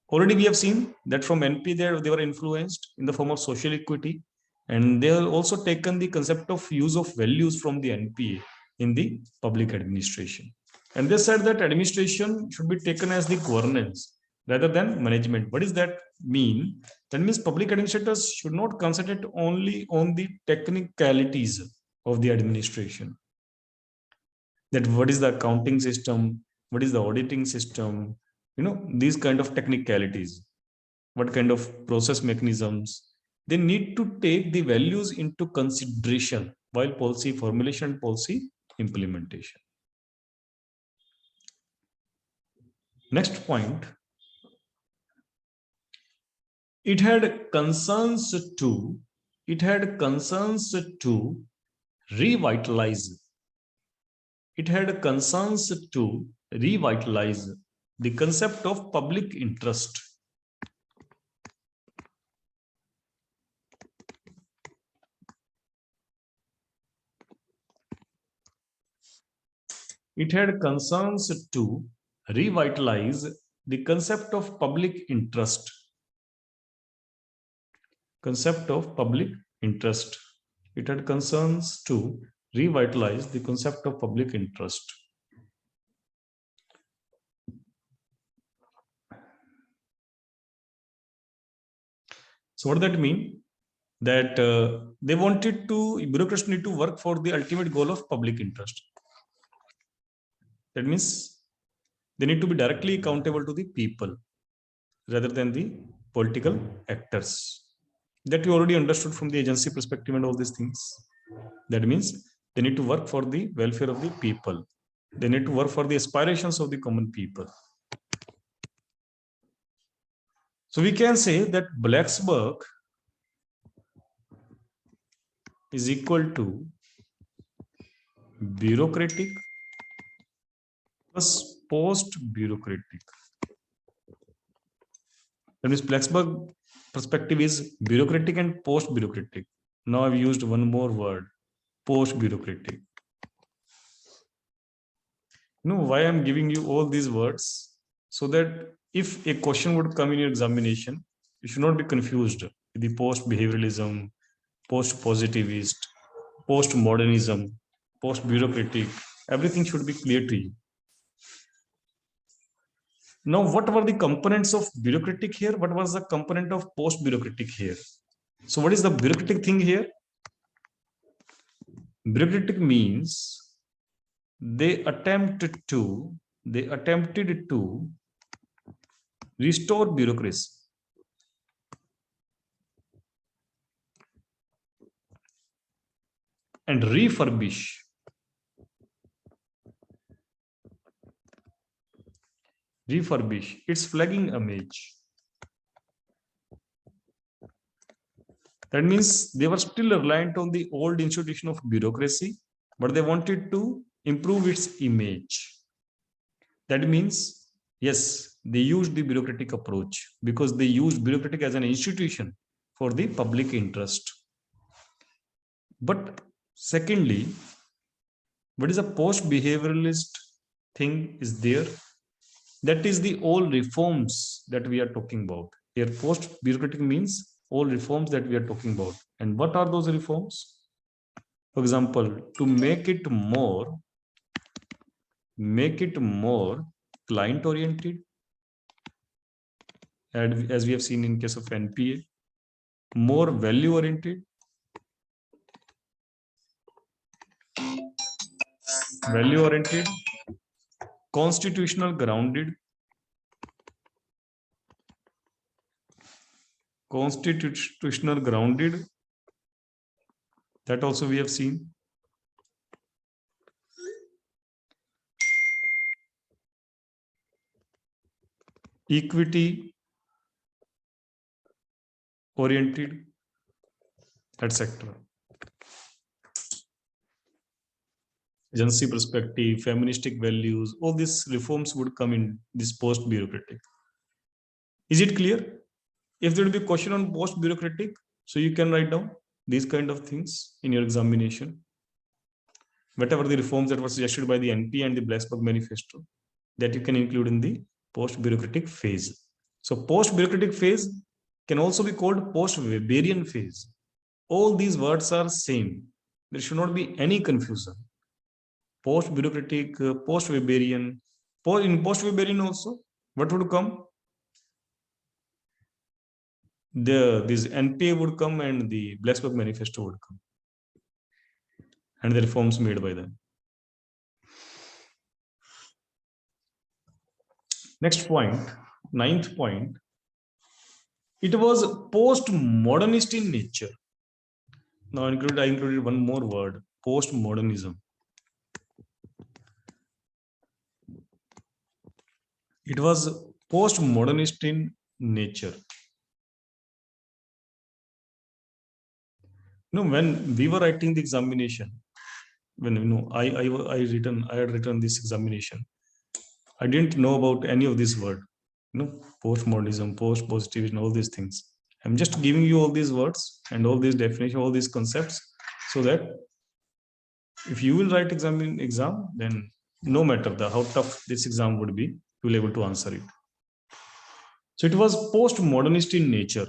Already we have seen that from NP they were influenced in the form of social equity, and they have also taken the concept of use of values from the NPA in the public administration. And they said that administration should be taken as the governance rather than management. What does that mean? That means public administrators should not concentrate only on the technicalities of the administration. That what is the accounting system, what is the auditing system, these kind of technicalities, what kind of process mechanisms. They need to take the values into consideration while policy formulation and policy implementation. Next point. It had concerns to revitalize. It had concerns to revitalize the concept of public interest. It had concerns to revitalize the concept of public interest. Concept of public interest. It had concerns to revitalize the concept of public interest. So what does that mean? That they wanted to, bureaucrats need to work for the ultimate goal of public interest. That means they need to be directly accountable to the people rather than the political actors. That we already understood from the agency perspective and all these things. That means they need to work for the welfare of the people. They need to work for the aspirations of the common people. So we can say that Blacksburg is equal to bureaucratic plus post-bureaucratic. That means Blacksburg perspective is bureaucratic and post-bureaucratic. Now I've used one more word, post-bureaucratic. You know why I'm giving you all these words? So that if a question would come in your examination, you should not be confused with the post-behavioralism, post-positivist, post-modernism, post-bureaucratic. Everything should be clear to you. Now, what were the components of bureaucratic here? What was the component of post-bureaucratic here? So what is the bureaucratic thing here? Bureaucratic means they attempted to restore bureaucracy. And refurbish its flagging image. That means they were still reliant on the old institution of bureaucracy, but they wanted to improve its image. That means, yes, they used the bureaucratic approach because they used bureaucratic as an institution for the public interest. But secondly, what is a post-behavioralist thing is there? That is the all reforms that we are talking about. Here, post-bureaucratic means all reforms that we are talking about. And what are those reforms? For example, to make it more client-oriented, as we have seen in case of NPA, more value-oriented, constitutional grounded, that also we have seen. Equity oriented, etc. Agency perspective, feministic values, all these reforms would come in this post-bureaucratic. Is it clear? If there will be a question on post-bureaucratic, so you can write down these kind of things in your examination. Whatever the reforms that were suggested by the NP and the Blacksburg Manifesto, that you can include in the post-bureaucratic phase. So post-bureaucratic phase can also be called post-Weberian phase. All these words are same. There should not be any confusion. Post-bureaucratic, post-Weberian. In post-Weberian also, what would come? This NPA would come and the Blacksburg Manifesto would come. And the reforms made by them. Next point, 9th point. It was post-modernist in nature. Now I included one more word, post-modernism. It was post-modernist in nature. When we were writing the examination, when I had written this examination, I didn't know about any of this word, post-modernism, post-positivism, all these things. I'm just giving you all these words and all these definitions, all these concepts, so that if you will write exam, then no matter how tough this exam would be, you will be able to answer it. So it was post-modernist in nature.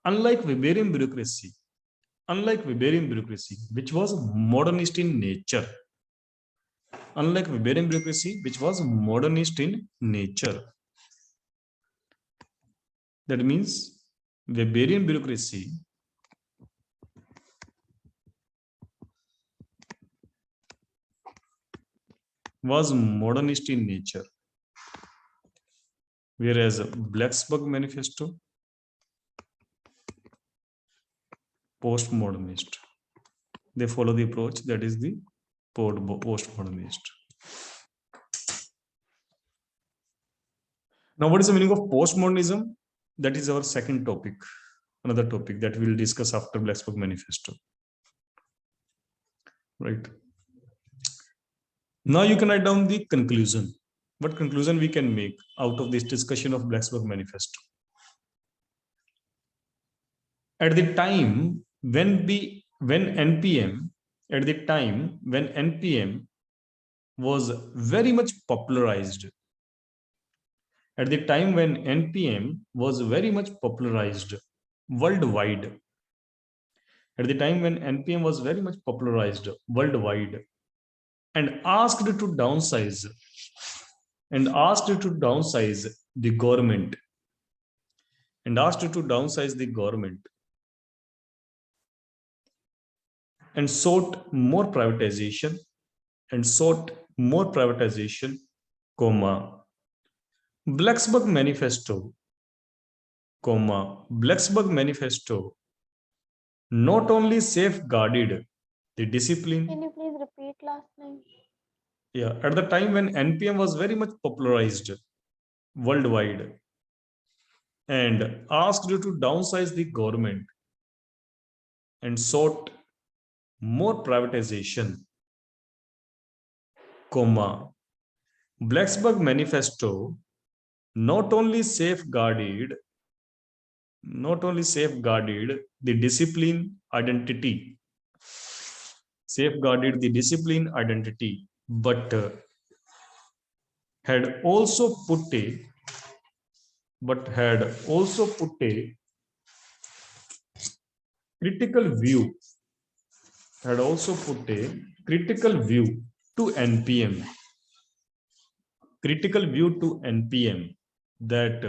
Unlike Weberian bureaucracy, which was modernist in nature. Unlike Weberian bureaucracy, which was modernist in nature. That means Weberian bureaucracy was modernist in nature, whereas Blacksburg Manifesto, post-modernist. They follow the approach that is the post-modernist. Now, what is the meaning of postmodernism? That is our second topic, another topic that we will discuss after Blacksburg Manifesto. Right. Now you can write down the conclusion. What conclusion we can make out of this discussion of Blacksburg Manifesto? At the time when NPM, at the time when NPM was very much popularized, at the time when NPM was very much popularized worldwide, at the time when NPM was very much popularized worldwide, and asked to downsize the government, and sought more privatization, comma, Blacksburg Manifesto not only safeguarded the discipline. Can you please repeat last line? Yeah, at the time when NPM was very much popularized worldwide and asked to downsize the government and sought more privatization, comma, Blacksburg Manifesto not only safeguarded the discipline identity, but had also put a critical view to NPM, that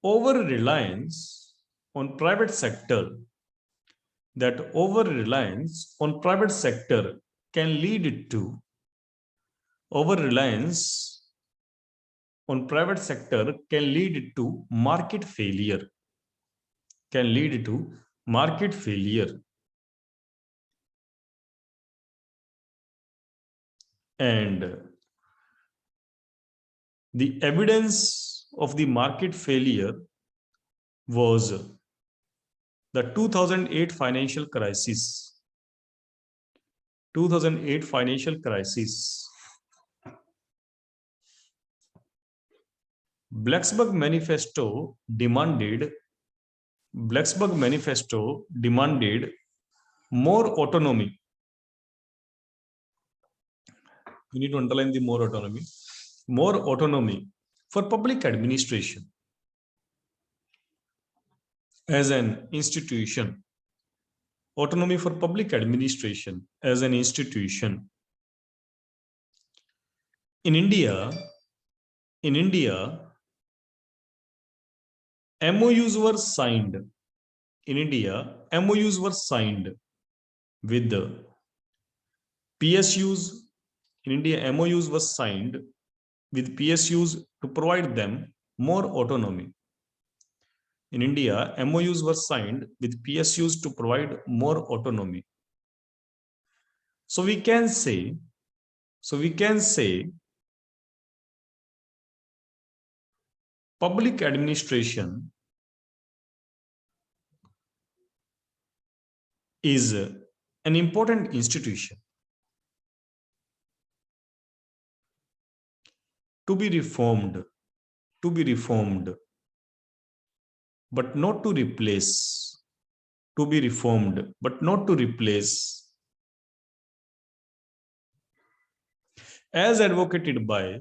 over reliance on private sector can lead to market failure, and the evidence of the market failure was the 2008 financial crisis. Blacksburg Manifesto demanded more autonomy. You need to underline the more autonomy for public administration as an institution. In India, MOUs were signed. With the PSUs. MOUs were signed with PSUs to provide them more autonomy. MOUs were signed with PSUs to provide more autonomy. So we can say public administration is an important institution to be reformed, but not to replace. As advocated by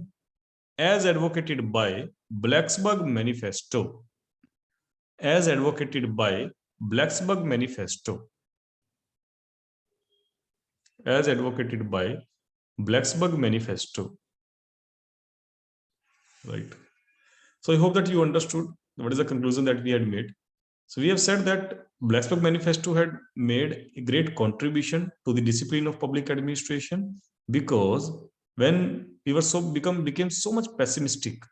Blacksburg Manifesto. Right. So I hope that you understood what is the conclusion that we had made. So we have said that Blacksburg Manifesto had made a great contribution to the discipline of public administration, because when we were became so much pessimistic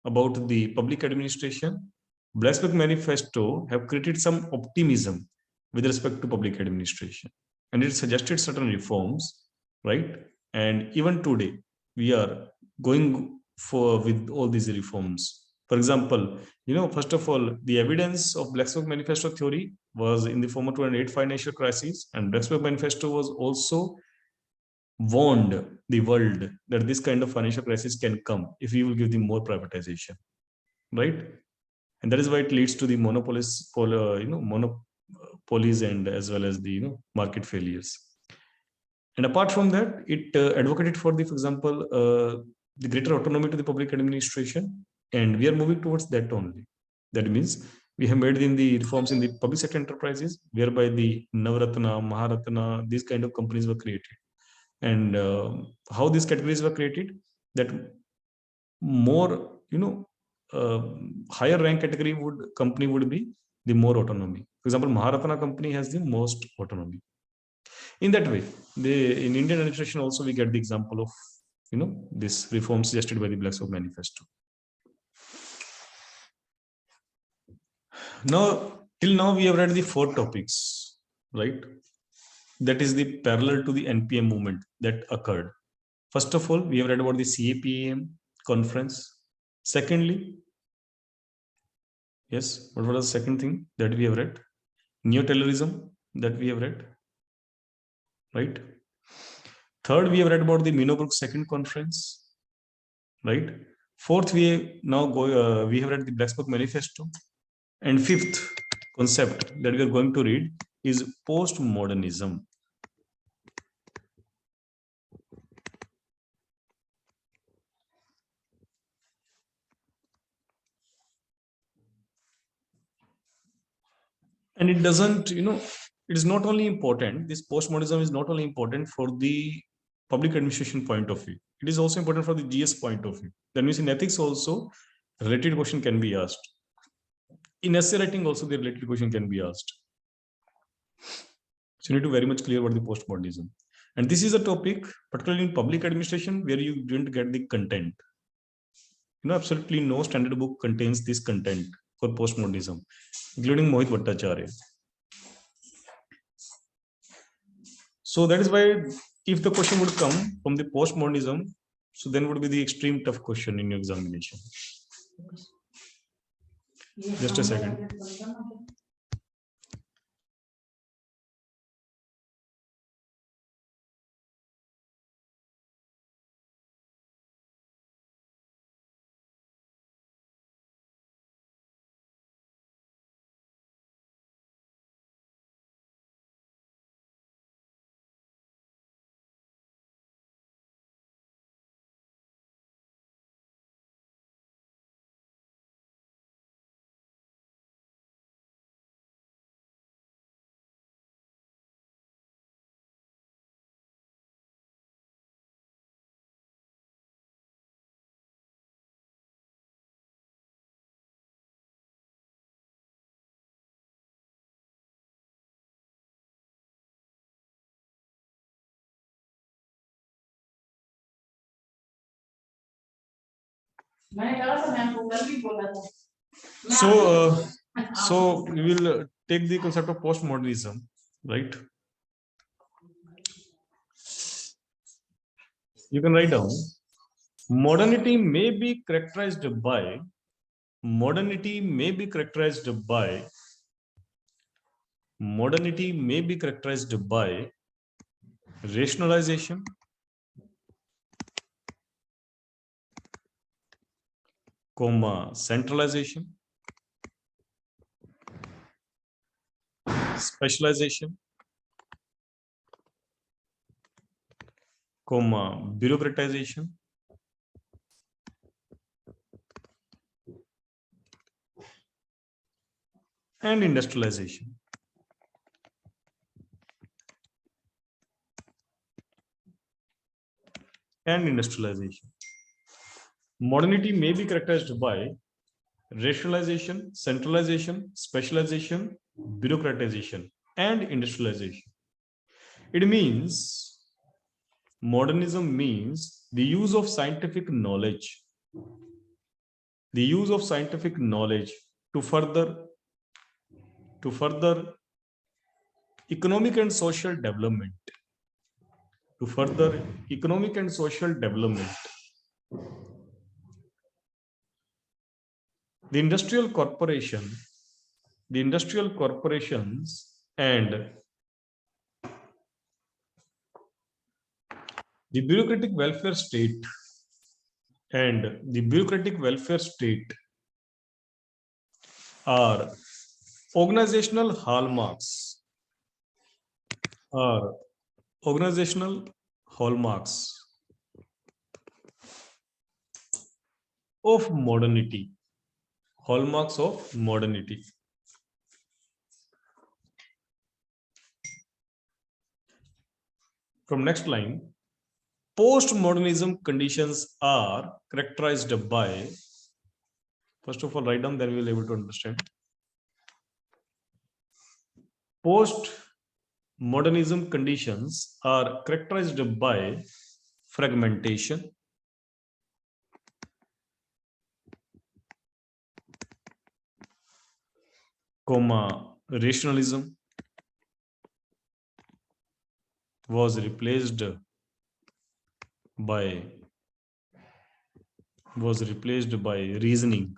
about the public administration, Blacksburg Manifesto have created some optimism with respect to public administration, and it suggested certain reforms, right? And even today we are going with all these reforms. For example, first of all, the evidence of Blacksburg Manifesto theory was in the form of 2008 financial crisis, and Blacksburg Manifesto was also warned the world that this kind of financial crisis can come if we will give them more privatization, right? And that is why it leads to the monopolies, monopolies, and as well as the market failures. And apart from that, it advocated for the, for example, the greater autonomy to the public administration, and we are moving towards that only. That means we have made in the reforms in the public sector enterprises, whereby the Navratna, Maharatna, these kind of companies were created. And how these categories were created, that more, higher rank category company would be the more autonomy. For example, Maharatna company has the most autonomy. In that way, in Indian administration also we get the example of this reform suggested by the Black-Scholes Manifesto. Now, till now we have read the 4 topics, right? That is the parallel to the NPM movement that occurred. First of all, we have read about the CAPM conference. Secondly, yes, what was the second thing that we have read? Neo-Taylorism that we have read, right? Third, we have read about the Minobrook second conference, right? Fourth, we have read the Black-Scholes Manifesto. And fifth concept that we are going to read is postmodernism. And it doesn't, it is not only important, this postmodernism is not only important for the public administration point of view, it is also important for the GS point of view. That means in ethics also, related question can be asked. In essay writing also, the related question can be asked. So you need to very much clear about the postmodernism. And this is a topic, particularly in public administration, where you didn't get the content. Absolutely no standard book contains this content for postmodernism, including Mohit Bhattacharya. So that is why if the question would come from the postmodernism, so then would be the extreme tough question in your examination. Just a second. So we will take the concept of postmodernism, right? You can write down, modernity may be characterized by rationalization, centralization, specialization, bureaucratization, and industrialization. Modernity may be characterized by rationalization, centralization, specialization, bureaucratization, and industrialization. It means, modernism means the use of scientific knowledge, to further economic and social development. The industrial corporations and The bureaucratic welfare state and the bureaucratic welfare state are organizational hallmarks are organizational hallmarks of modernity. Hallmarks of modernity. From next line, postmodernism conditions are characterized by, first of all, write down, then we will be able to understand. Postmodernism conditions are characterized by fragmentation, rationalism was replaced by reasoning,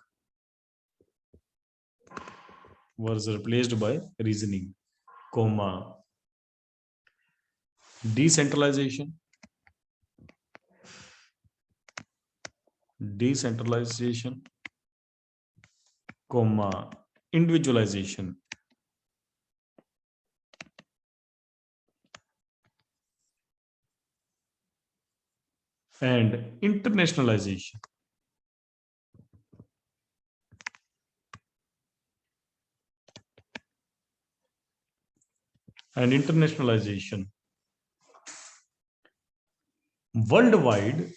decentralization, individualization, and internationalization. Worldwide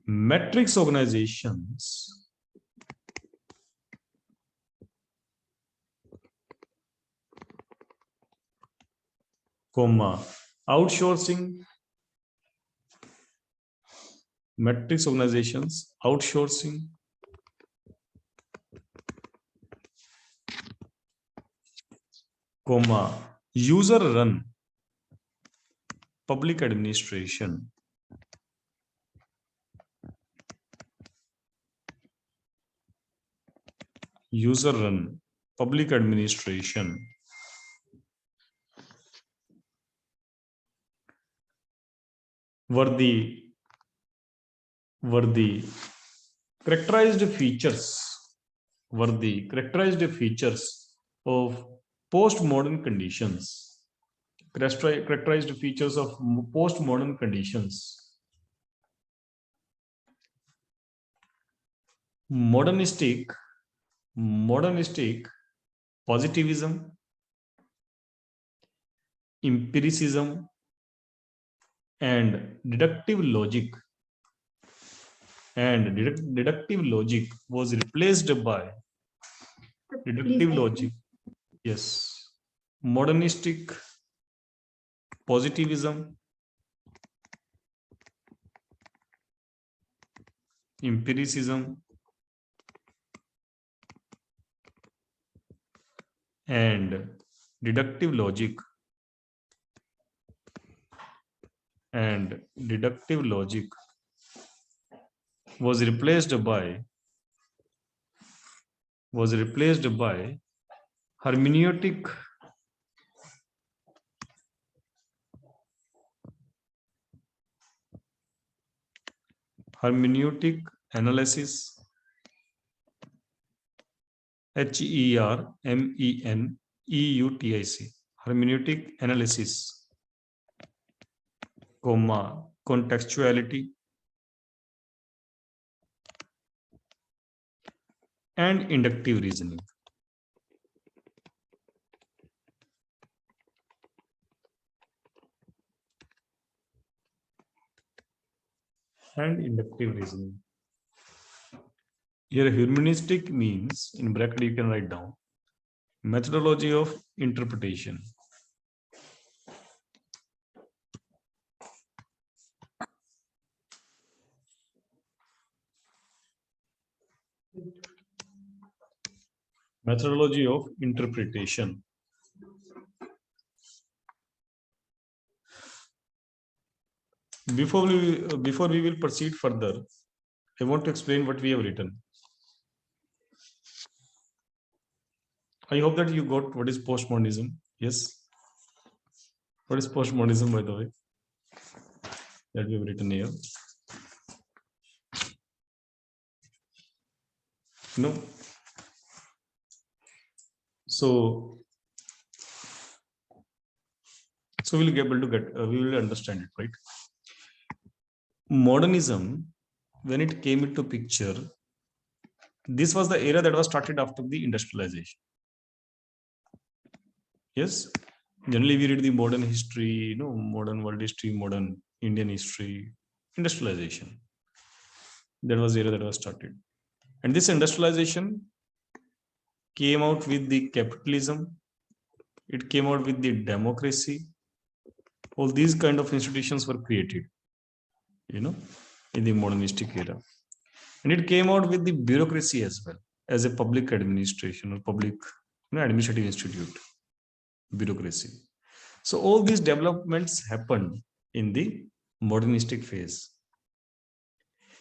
metrics organizations outsourcing user run public administration, were the characterized features of postmodern conditions. Characterized features of postmodern conditions. Modernistic positivism, empiricism, and deductive logic was replaced by modernistic positivism, empiricism, and deductive logic was replaced by hermeneutic analysis, HERMENEUTIC, hermeneutic analysis, contextuality, and inductive reasoning. Here, humanistic means, in bracket you can write down, methodology of interpretation. Methodology of interpretation. Before we will proceed further, I want to explain what we have written. I hope that you got what is postmodernism. Yes. What is postmodernism, by the way? That we have written here. No. So we'll be able to get, we will understand it, right? Modernism, when it came into picture, this was the era that was started after the industrialization. Yes, generally we read the modern history, modern world history, modern Indian history, industrialization. That was the era that was started. And this industrialization came out with the capitalism. It came out with the democracy. All these kind of institutions were created, in the modernistic era. And it came out with the bureaucracy as well, as a public administration or public administrative institute, bureaucracy. So all these developments happened in the modernistic phase.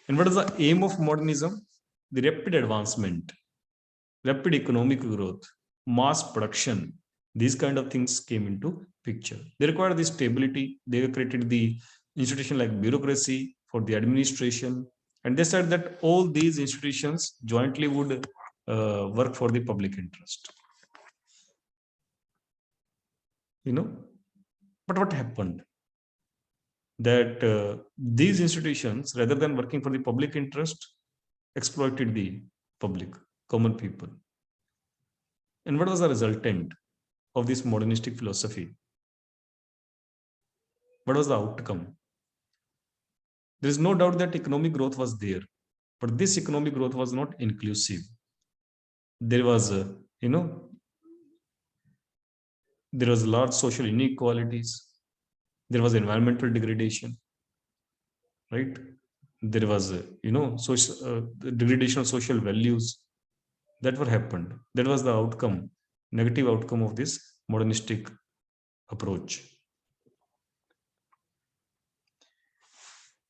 And what is the aim of modernism? The rapid advancement, rapid economic growth, mass production, these kind of things came into picture. They required the stability. They created the institution like bureaucracy for the administration. And they said that all these institutions jointly would work for the public interest. But what happened? That these institutions, rather than working for the public interest, exploited the public, common people. And what was the resultant of this modernistic philosophy? What was the outcome? There is no doubt that economic growth was there, but this economic growth was not inclusive. There was, there was large social inequalities. There was environmental degradation, right? There was, social degradation of social values. That what happened. That was the outcome, negative outcome of this modernistic approach.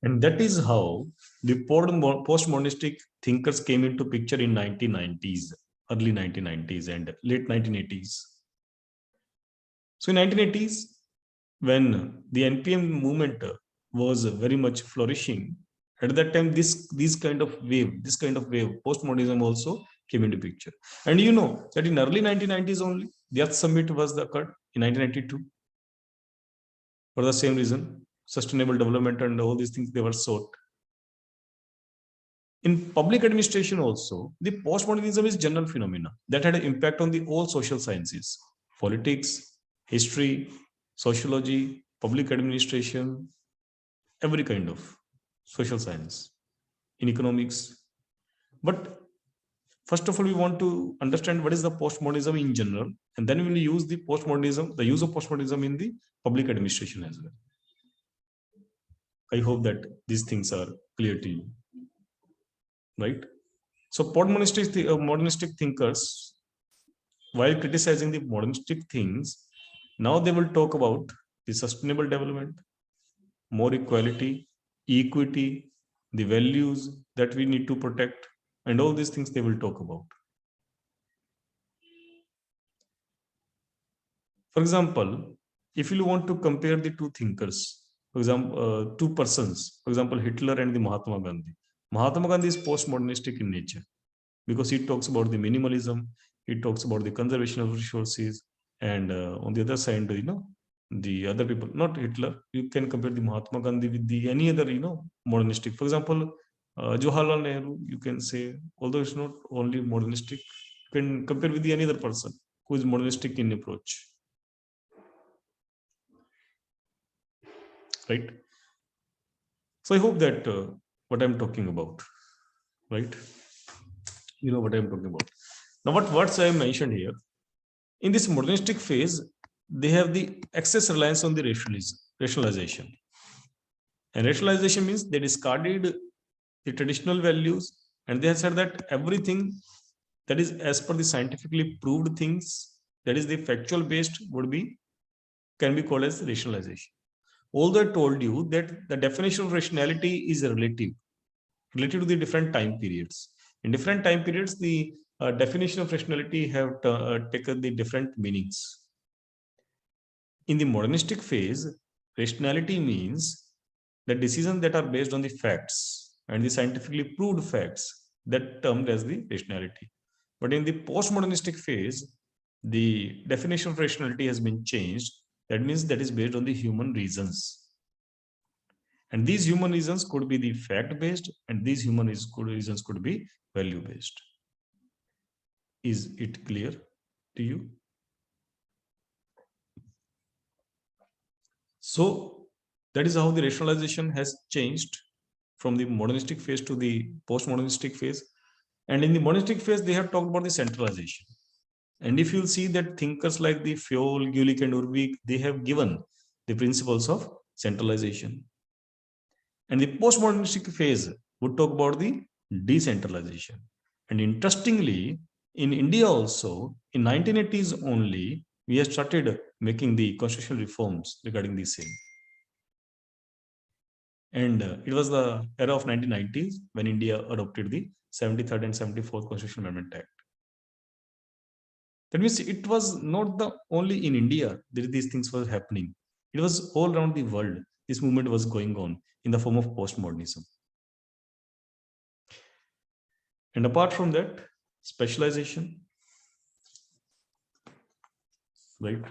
And that is how the postmodernistic thinkers came into picture in 1990s, early 1990s and late 1980s. So in 1980s, when the NPM movement was very much flourishing, at that time, this kind of wave, postmodernism also came into picture. And you know that in early 1990s only, the Earth Summit was occurred in 1992. For the same reason, sustainable development and all these things, they were sought. In public administration also, the postmodernism is general phenomena that had an impact on the all social sciences, politics, history, sociology, public administration, every kind of social science, in economics. But first of all, we want to understand what is the postmodernism in general, and then we will use the postmodernism, the use of postmodernism in the public administration as well. I hope that these things are clear to you, right? So modernistic thinkers, while criticizing the modernistic things, now they will talk about the sustainable development, more equality, equity, the values that we need to protect, and all these things they will talk about. For example, if you want to compare the two thinkers, for example, two persons, for example, Hitler and the Mahatma Gandhi. Mahatma Gandhi is postmodernistic in nature because he talks about the minimalism, he talks about the conservation of resources, and on the other side, the other people, not Hitler, you can compare the Mahatma Gandhi with the any other, modernistic. For example, Jawaharlal Nehru, you can say, although it's not only modernistic, you can compare with the any other person who is modernistic in approach. Right? So I hope that what I'm talking about, right? You know what I'm talking about. Now, what words I mentioned here, in this modernistic phase, they have the excess reliance on the rationalization. And rationalization means they discarded the traditional values and they have said that everything that is as per the scientifically proved things, that is the factual based, can be called as rationalization. Although I told you that the definition of rationality is relative to the different time periods. In different time periods, the definition of rationality have taken the different meanings. in the modernistic phase, rationality means the decisions that are based on the facts and the scientifically proved facts, that termed as the rationality. But in the postmodernistic phase, the definition of rationality has been changed. That means that is based on the human reasons. And these human reasons could be the fact-based, and these human reasons could be value-based. Is it clear to you? So that is how the rationalization has changed from the modernistic phase to the postmodernistic phase. And in the modernistic phase, they have talked about the centralization. And if you'll see that thinkers like the Fjoll, Gulick, and Urwig, they have given the principles of centralization. And the postmodernistic phase would talk about the decentralization. And interestingly, in India also, in 1980s only, we have started making the constitutional reforms regarding the same. And it was the era of 1990s when India adopted the 73rd and 74th Constitutional Amendment Act. That means it was not the only in India that these things were happening. It was all around the world. This movement was going on in the form of postmodernism. And apart from that, specialization, right?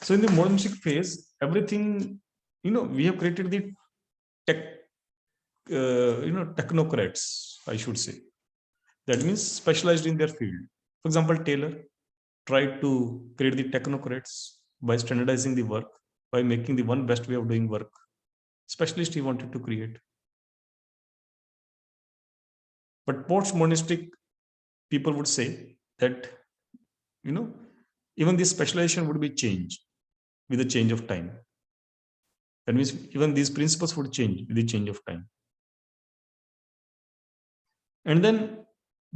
So in the modernistic phase, everything, we have created the technocrats, I should say. That means specialized in their field. For example, Taylor tried to create the technocrats by standardizing the work, by making the one best way of doing work. Specialist he wanted to create. But postmodernistic people would say that, even this specialization would be changed with the change of time. That means even these principles would change with the change of time. And then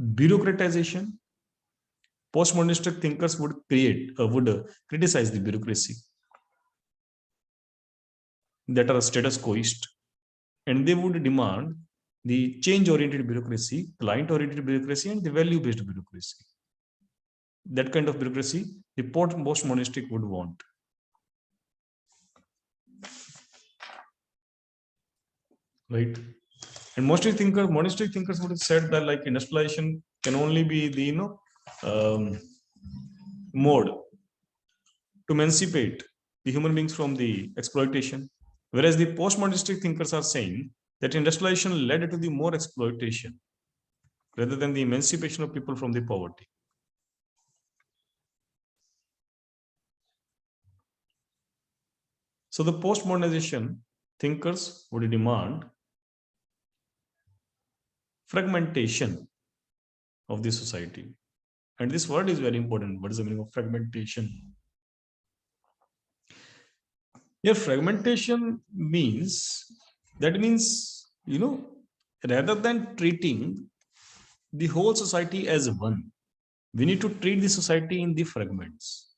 bureaucratization. Postmodernistic thinkers would criticize the bureaucracy that are status quoist, and they would demand the change-oriented bureaucracy, client-oriented bureaucracy, and the value-based bureaucracy. That kind of bureaucracy the postmodernistic would want. Right? And monistic thinkers would have said that like industrialization can only be the mode to emancipate the human beings from the exploitation, whereas the postmodernistic thinkers are saying that industrialization led to the more exploitation rather than the emancipation of people from the poverty. So the postmodernization thinkers would demand fragmentation of the society. And this word is very important. What is the meaning of fragmentation? Here, fragmentation means, rather than treating the whole society as one, we need to treat the society in the fragments.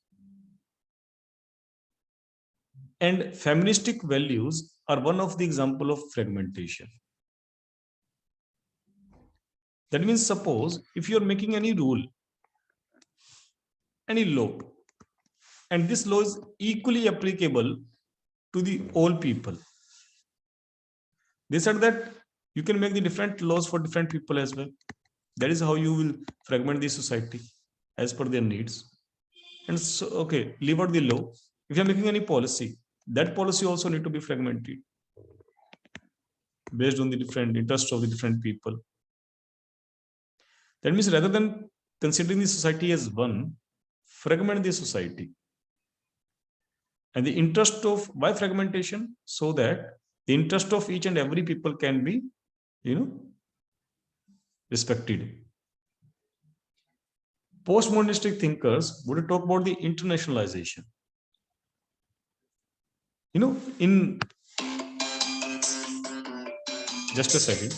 And feministic values are one of the example of fragmentation. That means, suppose if you are making any rule, any law, and this law is equally applicable to the all people. They said that you can make the different laws for different people as well. That is how you will fragment the society as per their needs. And so, okay, leave out the law. If you are making any policy, that policy also need to be fragmented based on the different interests of the different people. That means rather than considering the society as one, fragment the society. And the interest of, why fragmentation? So that the interest of each and every people can be, respected. Postmodernistic thinkers would talk about the internationalization. In just a second.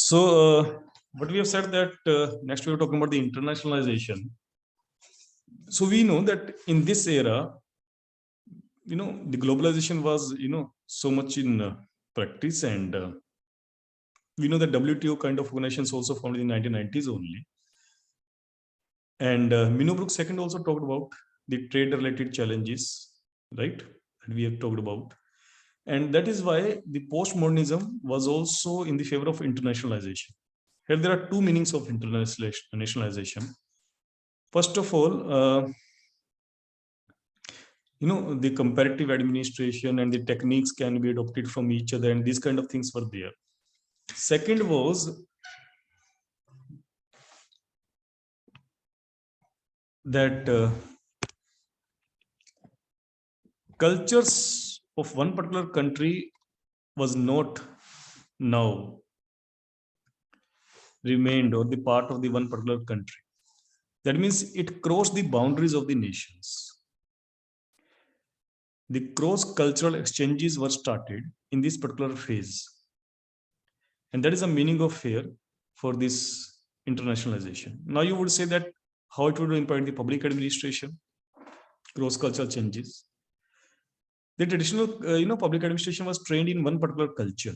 So what we have said that next we are talking about the internationalization. So we know that in this era, the globalization was, so much in practice, and we know that WTO kind of organizations also formed in the 1990s only. And Minobrook second also talked about the trade related challenges, right? And we have talked about. And that is why the postmodernism was also in the favor of internationalization. Here there are two meanings of internationalization. First of all, the comparative administration and the techniques can be adopted from each other, and these kind of things were there. Second was that cultures of one particular country was not now remained or the part of the one particular country. That means it crossed the boundaries of the nations. The cross-cultural exchanges were started in this particular phase. And that is the meaning of here for this internationalization. Now you would say that how it would impact the public administration, cross-cultural changes. The traditional, public administration was trained in one particular culture.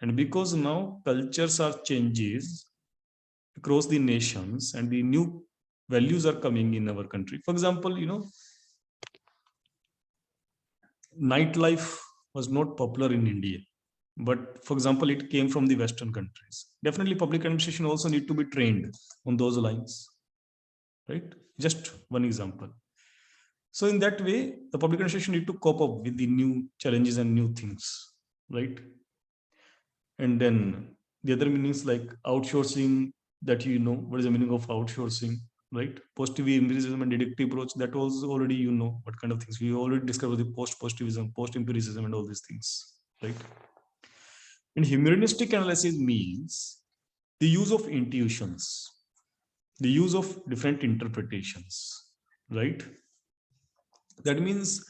And because now cultures are changes across the nations and the new values are coming in our country. For example, nightlife was not popular in India, but for example, it came from the Western countries. Definitely public administration also need to be trained on those lines, right? Just one example. So in that way, the public administration need to cope up with the new challenges and new things, right? And then the other meanings like outsourcing, that what is the meaning of outsourcing, right? Positive empiricism and deductive approach, that was already what kind of things we already discovered, the post-positivism, post-empiricism and all these things, right? And humanistic analysis means the use of intuitions, the use of different interpretations, right? That means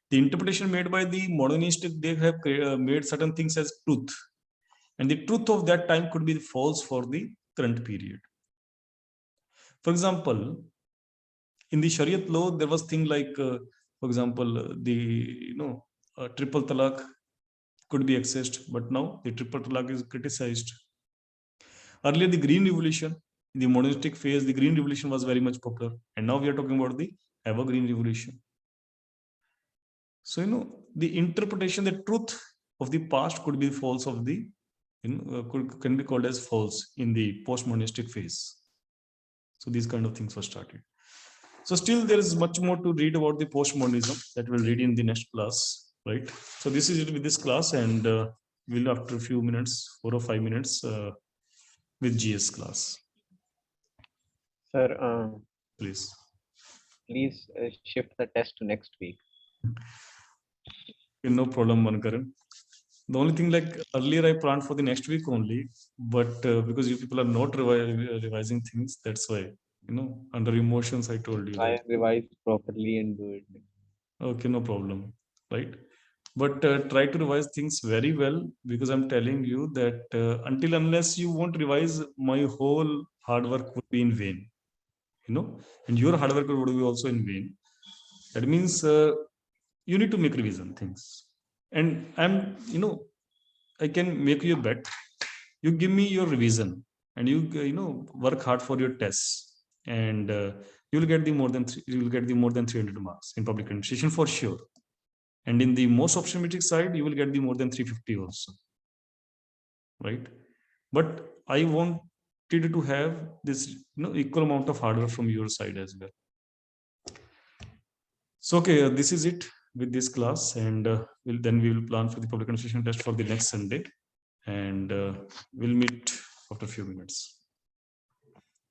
the interpretation made by the modernistic, they have made certain things as truth, and the truth of that time could be false for the current period. For example, in the Shariat law, there was thing like, for example, the triple talaq could be accessed, but now the triple talaq is criticized. Earlier, the Green Revolution, in the modernistic phase, the Green Revolution was very much popular, and now we are talking about the Evergreen Revolution. So the interpretation, the truth of the past could be false of the can be called as false in the postmodernistic phase. So these kind of things were started. So still there is much more to read about the postmodernism that we'll read in the next class, right? So this is it with this class, and we'll after a few minutes, 4 or 5 minutes, with GS class. Sir, Please shift the test to next week. No problem, Mankaran. The only thing, like earlier I planned for the next week only, but because you people are not revising things, that's why, under emotions I told you. I revise properly and do it. Okay, no problem, right? But try to revise things very well, because I'm telling you that until unless you won't revise, my whole hard work would be in vain, and your hard work would be also in vain. That means you need to make revision things. And I can make you a bet. You give me your revision and you work hard for your tests, and you will get the more than 300 marks in public administration for sure. And in the most optimistic side, you will get the more than 350 also, right? But I wanted to have this equal amount of hard work from your side as well. So okay, this is it with this class, and we will plan for the public administration test for the next Sunday, and we'll meet after a few minutes.